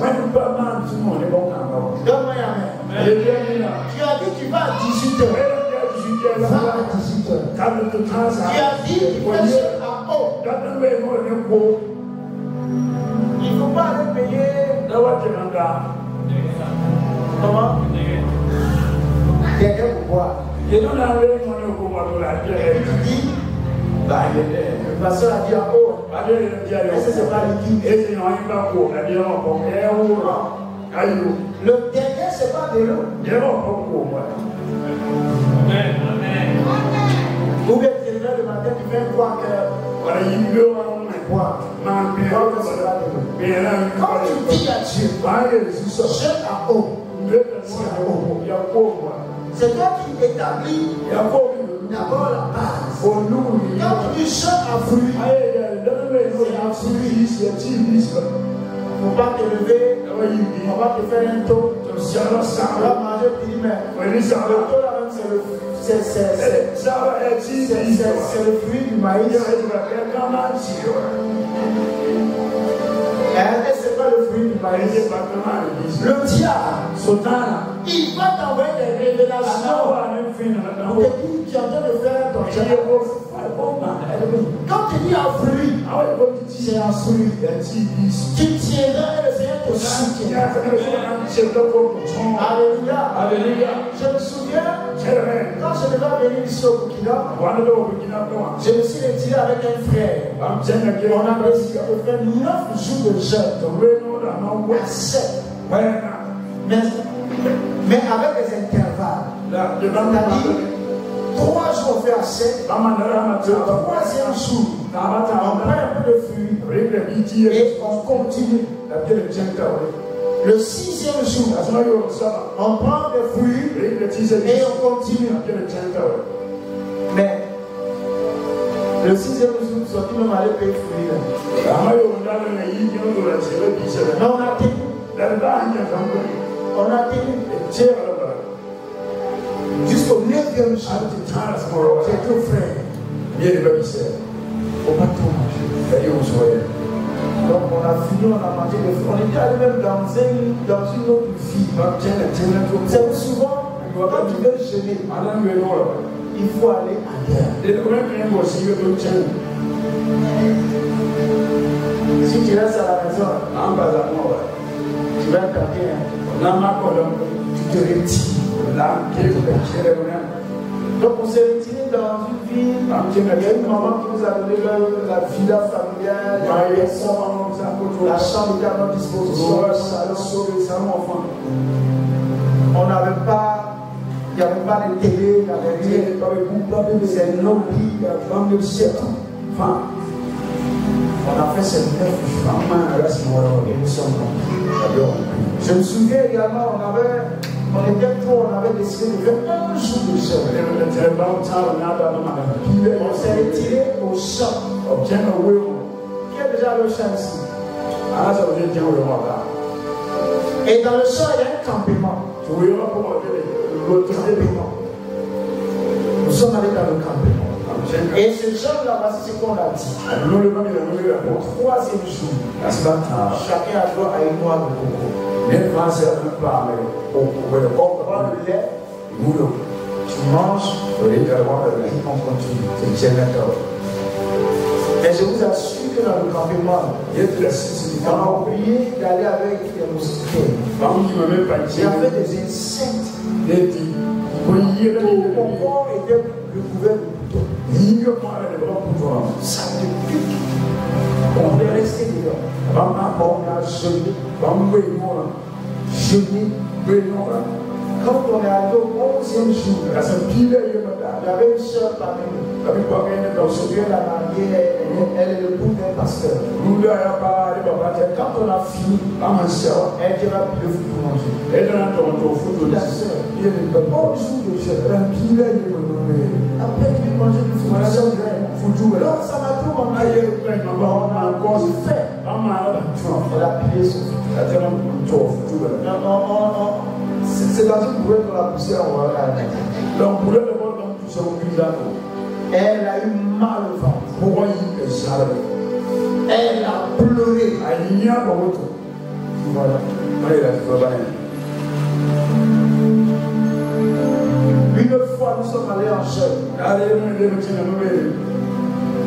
S2: Donne-moi un amen. Tu as dit que tu vas à 18h.
S1: 20 à 18 heures. Tu as dit qu'il fait seul à eau. Il ne faut pas aller payer. Comment? Quelqu'un pour boire. Et tu dis, le pasteur a dit à eau. Est-ce que c'est pas liquide? Le dernier, c'est pas de l'eau. Ou bien tu es là le matin, tu fais quoi que. Quand tu dis à Dieu, je à eau. C'est toi qui établis d'abord la base. Quand tu dis je à fruit, c'est un fruit. Il ne faut pas te lever, on va te faire un taux. On va manger, tu dis, mais le taux là-même, c'est le fruit du maïs. Et c'est pas le fruit du maïs. Le diable, il va t'envoyer des révélations. Pour te dire, tu es en train de faire ton diable. Quand tu dis un fruit, c'est un fruit. Tu tiendras et le Seigneur te soutient. Alléluia. Je me souviens, quand je devais venir ici au Burkina, je me suis retiré avec un frère. On a décidé de faire 9 jours de jeûne. À 7. Mais avec des intervalles. C'est-à-dire, 3 jours on fait à 7. Le 3e jour, on prend un peu de fruits et on continue. Le 6e jour, on prend des fruits et on continue. Mais le 6e jour, nous sommes même allés payer fruits. Mais on a tenu. On a tenu. Jusqu'au 9e jour, j'ai deux frères. Au pas trop manger. Donc on a fini, on a mangé des fruits. On était allé même dans une autre vie. C'est souvent, quand tu veux jeûner, il faut aller ailleurs. Si tu restes à la maison, tu vas tenter. Tu te retires. Donc on s'est retiré dans une ville. Il y a une maman qui nous a donné la villa familiale, la chambre était à notre disposition, le salon. On n'avait pas, il n'y avait pas de télé, il n'y avait rien. C'est nos lits, c'est tout. Enfin, on a fait ces 9 jours et nous sommes rompus. Je me souviens également, on était trop, on avait décidé de faire un jour de jeûne. On s'est retiré au champ. Qui est déjà le champ ici? Et dans le champ, il y a un campement. Nous sommes allés dans le campement. Et ce genre-là, voici ce qu'on a dit. Au 3e jour, chacun a droit à une noix de coco. On prend le lait, tu manges, et on continue. Et je vous assure que dans le campement, on a oublié d'aller avec les moustiquaires. Il y avait des insectes. Tout mon corps était recouvert de boutons. Ça te pique. On est resté dedans. On a jeûné. Quand on est allé au 11e jour, il y avait une soeur parmi nous. On se vient la mariée, elle est le bout d'un pasteur. Quand on a fini, elle dira plus de foot pour manger. La soeur, il y a le bon jour de jeûne. Après, tu veux manger du foot. Donc, ça m'a tout manqué. On a encore fait. Elle a plié son foot. C'est dans une bourrette qu'on a poussé en haut. Elle a eu mal au ventre. Elle a pleuré. Voilà. Une fois
S2: fois, nous sommes allés en jeûne.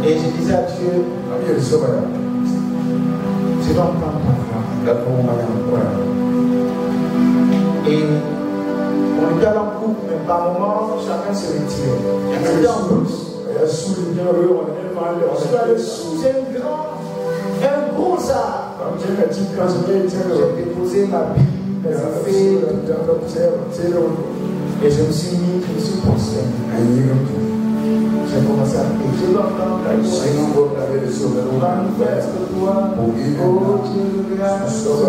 S2: Et je disais à Dieu, tu vas prendre ta foi. Et on était en couple, mais par moment, chacun se retirait. C'était en douce. Je suis allé sous un gros arbre. J'ai déposé ma Bible, mes affaires, et je me suis posté. J'ai commencé à prier. Je l'entends, manifeste-toi, oh Dieu,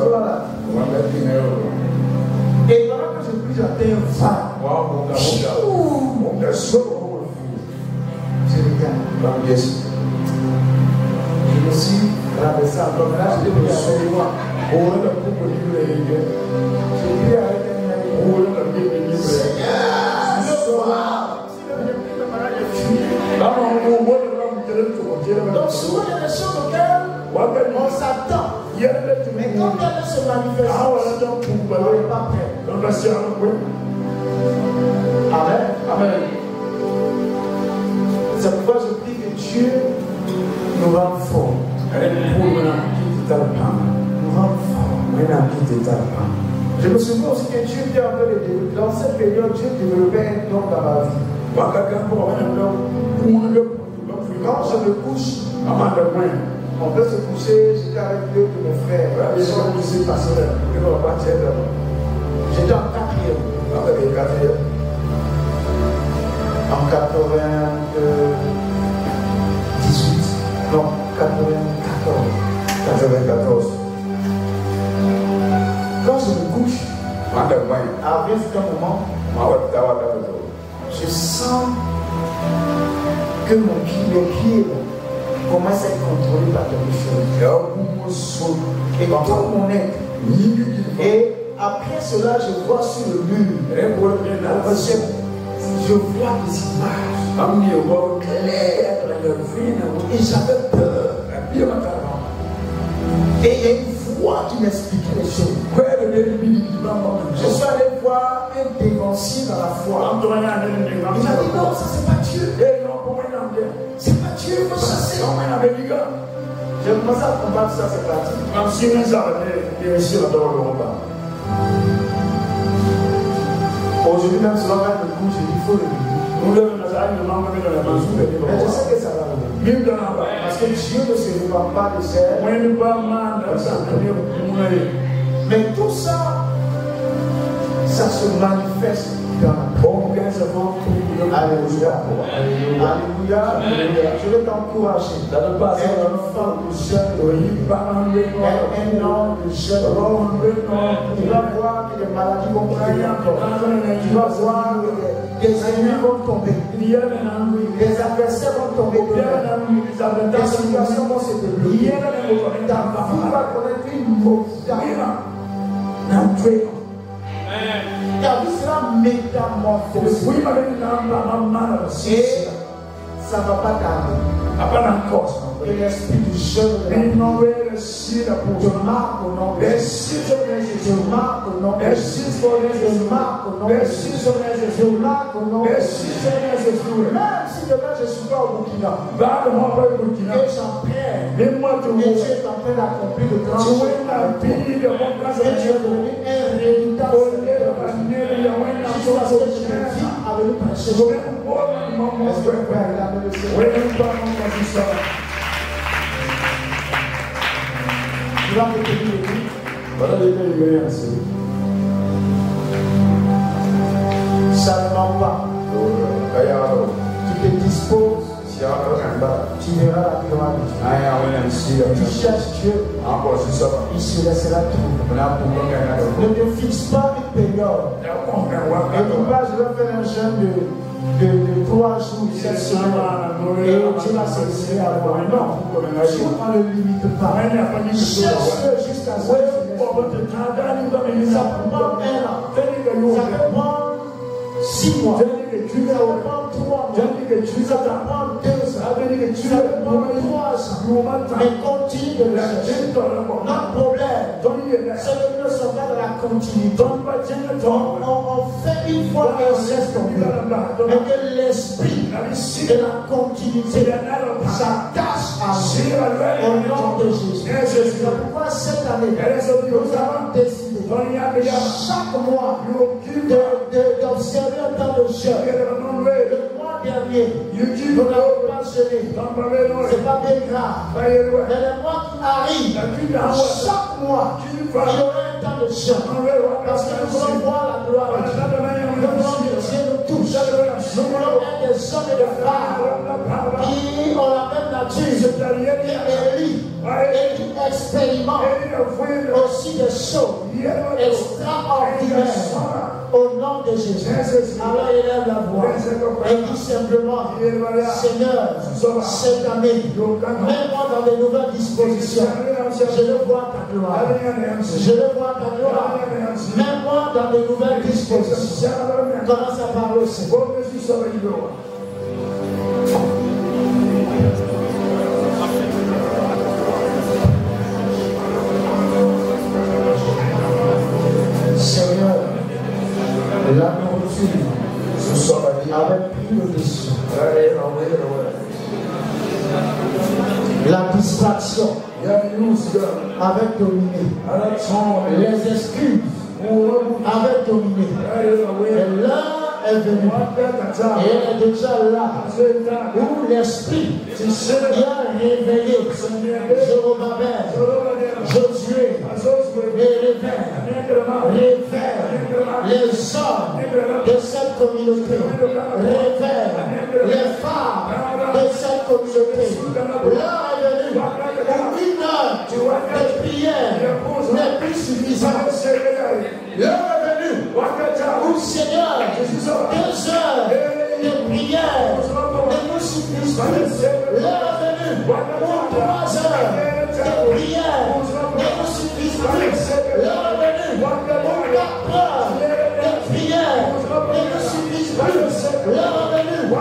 S2: voilà. Et pendant que je prie, j'entends un vent. Je regarde. Je me suis traversé encore. Là, je devais avec moi. Je prie avec un ami. Donc souvent il y a des choses auxquelles on s'attend. Mais quand elles se manifestent, on n'est pas prêt. Amen. Amen. C'est pourquoi je prie que Dieu nous rende forts. Je me souviens aussi que Dieu était en train de développer. Dans cette période, Dieu développait un don dans ma vie. Quand je me couche, on peut se coucher, j'étais avec deux de mes frères. J'étais en quatrième. En 98. Non, 94. Quand je me couche, arrive un moment, je sens que mes pieds commencent à être contrôlés par quelque chose. Et tout mon être. Et après cela, je vois sur le mur. Je vois des images claires. Et j'avais peur. Et il y a une voix qui m'expliquait les choses. Je suis allé voir un dévancier dans la foi. Il m'a dit non, ça c'est pas Dieu. C'est pas Dieu, il faut chasser. J'ai commencé à combattre ça, c'est parti. Aujourd'hui même, selon même le coup, j'ai dit il faut le vivre. Mais je sais que ça va venir. Parce que Dieu ne se répand pas de chair. Mais tout ça, ça se manifeste dans la Alléluia. Alléluia. Je vais t'encourager. Un enfant de jeune, un homme de jeune. Tu vas voir que les maladies vont prier encore. Tu vas voir que des ennemis vont tomber. Les adversaires vont tomber. Les situations vont se débloquer. Ta vie va connaître une motivation. Ta vie sera métamorphosée. Et ça ne va pas tarder. Que l'esprit du jeune je marque au nom de Jésus. Je marque au nom de Jésus. Je marque au nom de Jésus. Je marque au nom de Jésus. Même si demain je ne suis pas au Burkina. Et j'en prie. Et Dieu est en train d'accomplir le grand chose. Et Dieu est devenu un résultat. Jusqu'à ce que je me dis avec le prêcher. Est-ce que vous pouvez regarder le Seigneur? Tu vas me dire ça ne ment pas. Tu te disposes. Tu verras la gloire de Dieu. Tu cherches Dieu. Il se laissera trouver. Ne te fixe pas une période. Et dis pas, je vais faire un jeûne de 3 jours, 7 semaines. Et Dieu va se laisser avoir. Non. Dieu ne le limite pas. Cherche-le jusqu'à ce que ça peut prendre 1 an. Ça peut prendre 6 mois. Ça peut prendre 3 mois. Ça peut prendre 2 ans. Ça peut prendre 3 ans. Mais continue de le chercher. Notre problème, c'est que nous ne sommes pas dans la continuité. On
S1: fait une fois un geste tombé, mais que l'esprit de la continuité s'attache à nous au nom de Jésus. C'est pourquoi cette année, nous avons décidé chaque mois d'observer un temps de jeûne. Le mois dernier, nous n'avons pas jeûné. Ce n'est pas bien grave. Mais le mois qui arrive, chaque mois, il y aura un temps de jeûne. Parce que nous voulons voir la gloire de Dieu. Nous voulons que Dieu nous touche. Nous voulons être des hommes et des femmes qui ont la même nature que Élie et qui expérimentent aussi des choses extraordinaires au nom de Jésus. Alors il lève la voix et dit simplement, Seigneur, cette année, mets-moi dans de nouvelles dispositions. Je veux voir ta gloire. Je veux voir ta gloire. Mets-moi dans de nouvelles dispositions. Commence à parler au Seigneur. Seigneur, la nourriture avec plus de dessus. La distraction avec dominé. Les excuses avec dominé. Et l'heure est venue. Et elle est déjà là. Où l'esprit vient réveiller Zorobabel, Josué, réveille les hommes de cette communauté. Réveille les femmes de cette communauté. L'heure est venue où une heure de prière n'est plus suffisante. L'heure est venue où, Seigneur, 2 heures de prière ne nous suffisent plus. L'heure est venue où 3 heures de prière ne nous suffisent plus. L'heure est venue où 4 heures de prière ne nous suffisent plus. L'heure est venue où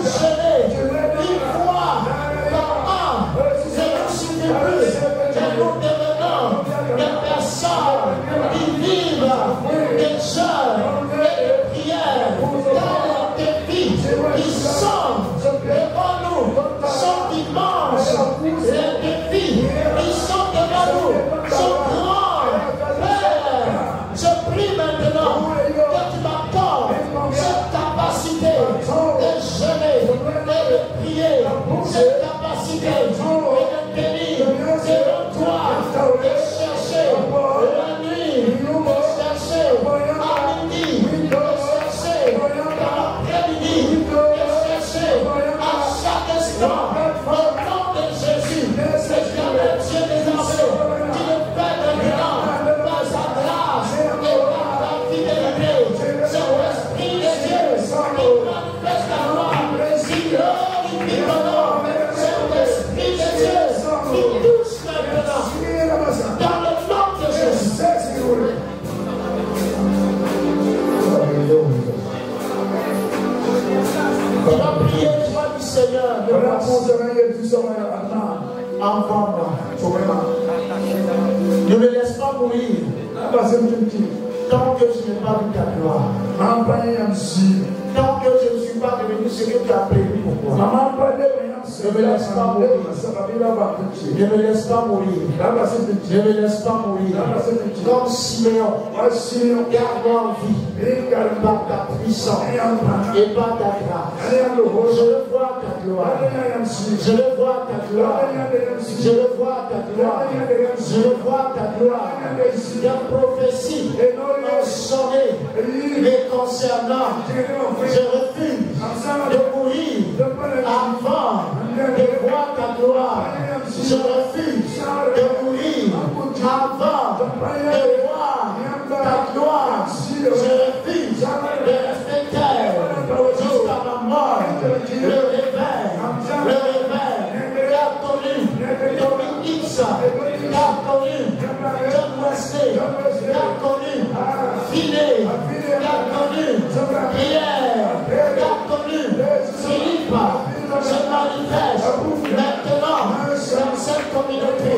S1: jeûner une fois par an ne nous suffit plus. Et nous devenons des personnes qui vivent des jeûnes et de prières dans des vies qui sont devant nous, sont immenses. Les défis qui sont devant nous sont grands. Père, je prie maintenant que tu m'accordes cette capacité de jeûner et de prier, cette capacité de bénir selon toi, de chercher la nuit, de chercher à midi, de chercher dans l'après-midi, de chercher à chaque instant au nom de Jésus. C'est jamais Dieu des armées qui le fait maintenant par sa grâce et par ta fidélité. C'est l'Esprit de Dieu qui manifeste ta gloire, qui glorifie ton nom. C'est l'Esprit de Dieu qui touche maintenant dans le nom de Jésus. Tu vas prier, toi du Seigneur, de envoie-moi. Ne me laisse pas mourir tant que je n'ai pas vu ta gloire. Tant que je ne suis pas devenu ce que tu as prévu pour moi. Ne me laisse pas mourir. Ne me laisse pas mourir. Ne me laisse pas mourir. Comme Siméon, garde-moi en vie par ta puissance et par ta grâce. Je veux voir ta gloire. Je veux voir ta gloire. Je veux voir ta gloire. Je veux voir ta gloire. La prophétie est sonnée mais concernant. Je refuse de mourir avant de voir ta gloire. Je refuse de mourir avant de voir ta gloire. Je refuse de rester terre jusqu'à ma mort. Le réveil, qu'a connu Tommy X, qu'a connu John Wesley, qu'a connu Filet, qu'a connu Pierre, qu'a connu Philippe, se manifeste maintenant dans cette communauté.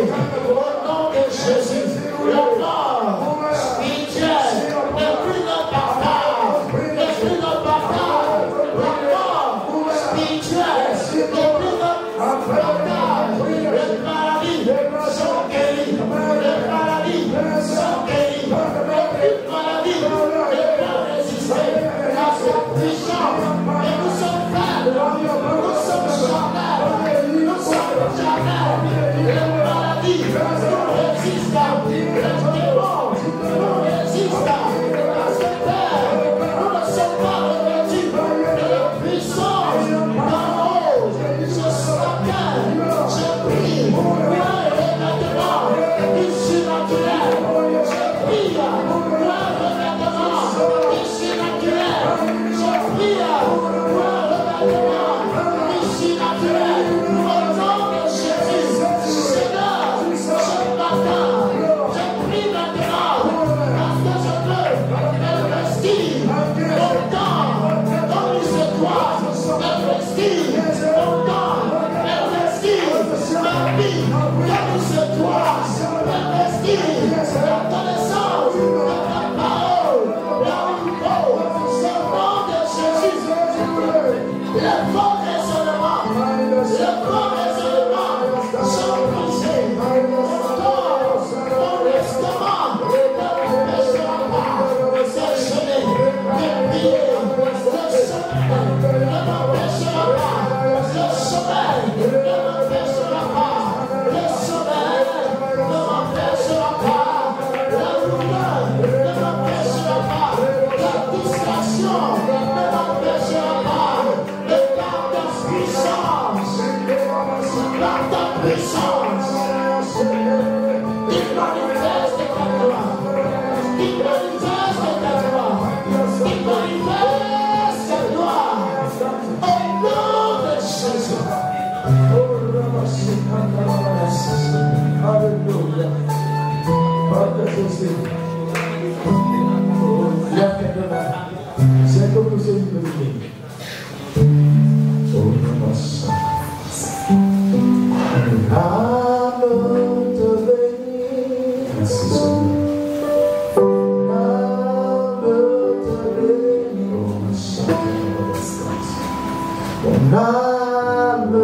S1: Mon âme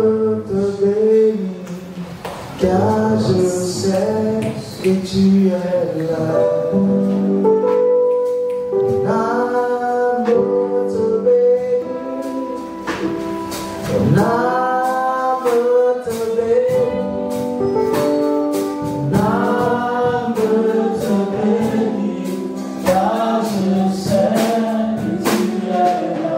S1: te bénit, car je sais que tu es là. Mon âme te bénit, mon âme te bénit, mon âme te bénit, car je sais que tu es là.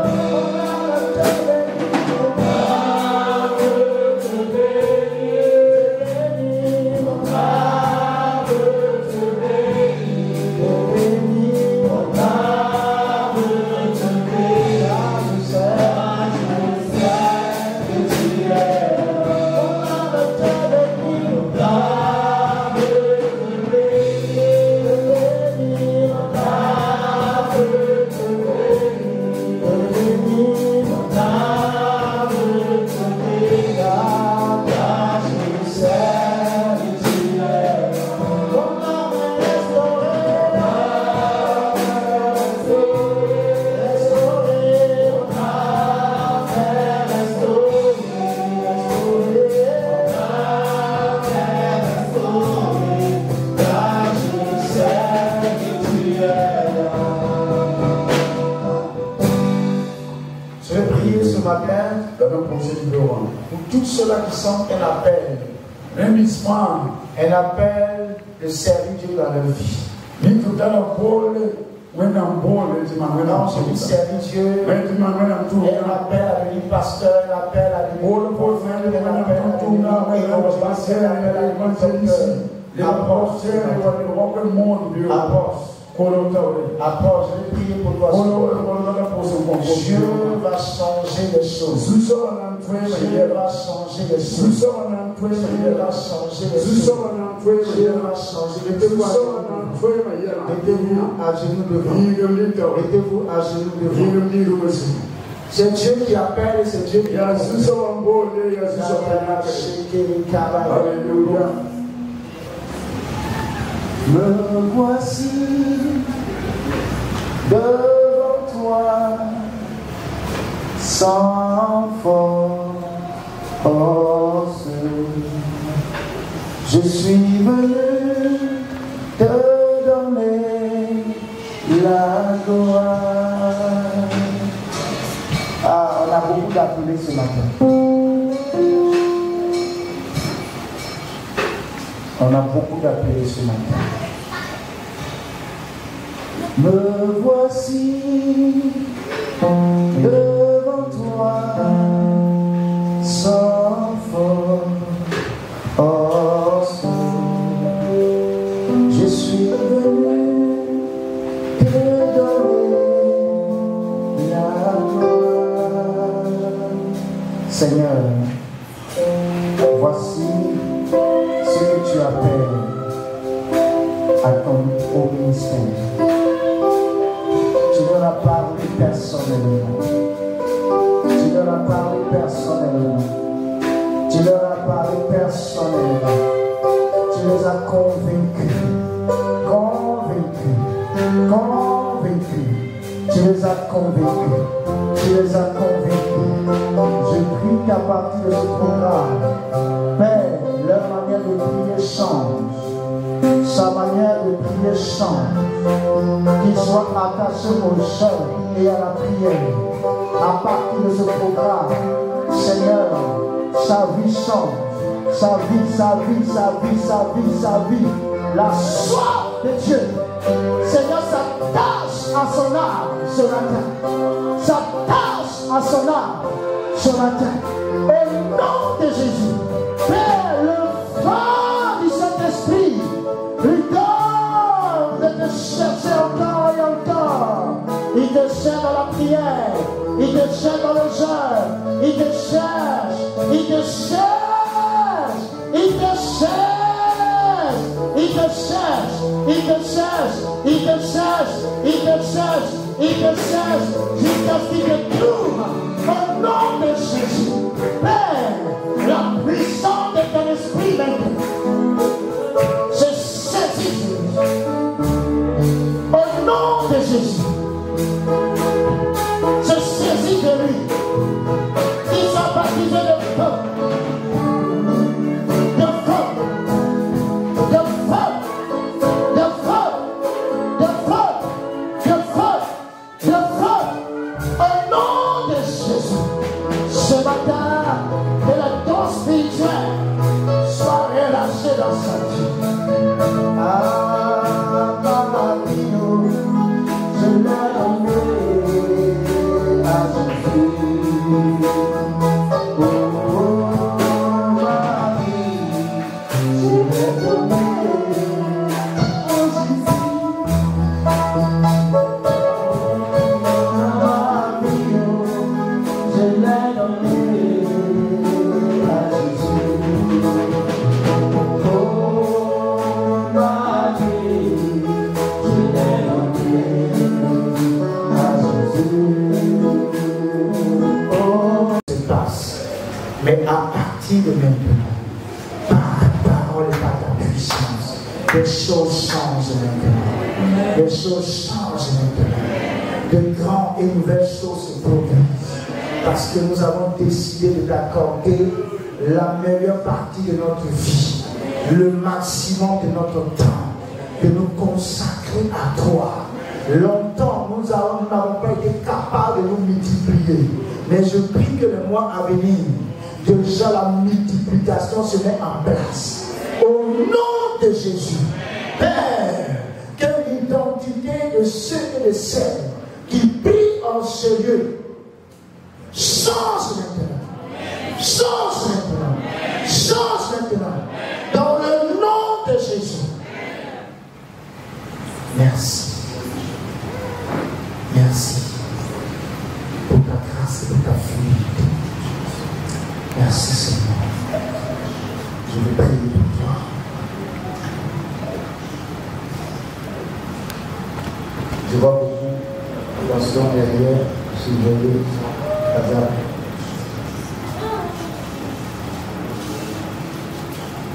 S1: Pour tous ceux-là qui sentent un appel, un appel de servir Dieu dans leur vie. Non, je veux servir Dieu. Un appel à devenir pasteur, un appel à devenir Apôtre, je vais prier pour toi. Dieu va changer les choses. Dieu va changer les choses. Dieu va changer les choses. Dieu va changer les choses. Mettez-vous à genoux devant. Mettez-vous à genoux devant. C'est Dieu qui appelle et c'est Dieu qui appelle. Alléluia. Me voici devant toi, sans force. Je suis venu te donner la gloire. Ah, on a beaucoup d'appelés ce matin. On a beaucoup d'appelés ce matin. Me voici devant toi, sans force. Je suis venu te donner la gloire. Seigneur, voici ce que tu appelles à ton haut ministère. Tu leur as parlé personnellement. Tu leur as parlé personnellement. Tu leur as parlé personnellement. Tu les as convaincus. Tu les as convaincus. Tu les as convaincus. Je prie qu'à partir de ce programme, Père, leur manière de prier change. Sa manière de prier change. Qu'ils soient attachés au jeûne et à la prière. À partir de ce programme, Seigneur, sa vie change. Sa vie. La soif de Dieu. Seigneur, s'attache à son âme ce matin. S'attache à son âme ce matin. Au nom de Jésus. Père, le vent du Saint-Esprit lui donne de te chercher encore et encore. Il te cherche dans la prière. Il te cherche dans le jeûne. Il te cherche. Il te cherche. Il te cherche. Il te cherche. Il te cherche. Il te cherche. Il te cherche. Il te cherche. Jusqu'à ce qu'il te trouve. Au nom de Jésus. Père, la puissance de ton esprit maintenant. Se saisit. Au nom de Jésus. Se saisit de lui. Il
S3: partir de maintenant, par ta parole et par ta puissance, les choses changent maintenant. Les choses changent maintenant. De grandes et nouvelles choses se produisent. Parce que nous avons décidé de t'accorder la meilleure partie de notre vie, le maximum de notre temps, de nous consacrer à toi. Longtemps, nous n'avons pas été capables de nous multiplier. Mais je prie que le mois à venir, déjà la multiplication se met en place. Au nom de Jésus, Père, que l'identité de ceux et de celles qui prient en ce lieu change maintenant. Change maintenant. Change maintenant. Dans le nom de Jésus. Merci. Merci pour ta grâce et pour ta fluidité. Merci Seigneur. Je veux prier pour toi. Je vois beaucoup d'attention derrière, surveiller, hasard.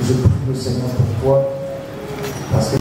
S3: Je prie le Seigneur pour toi, parce que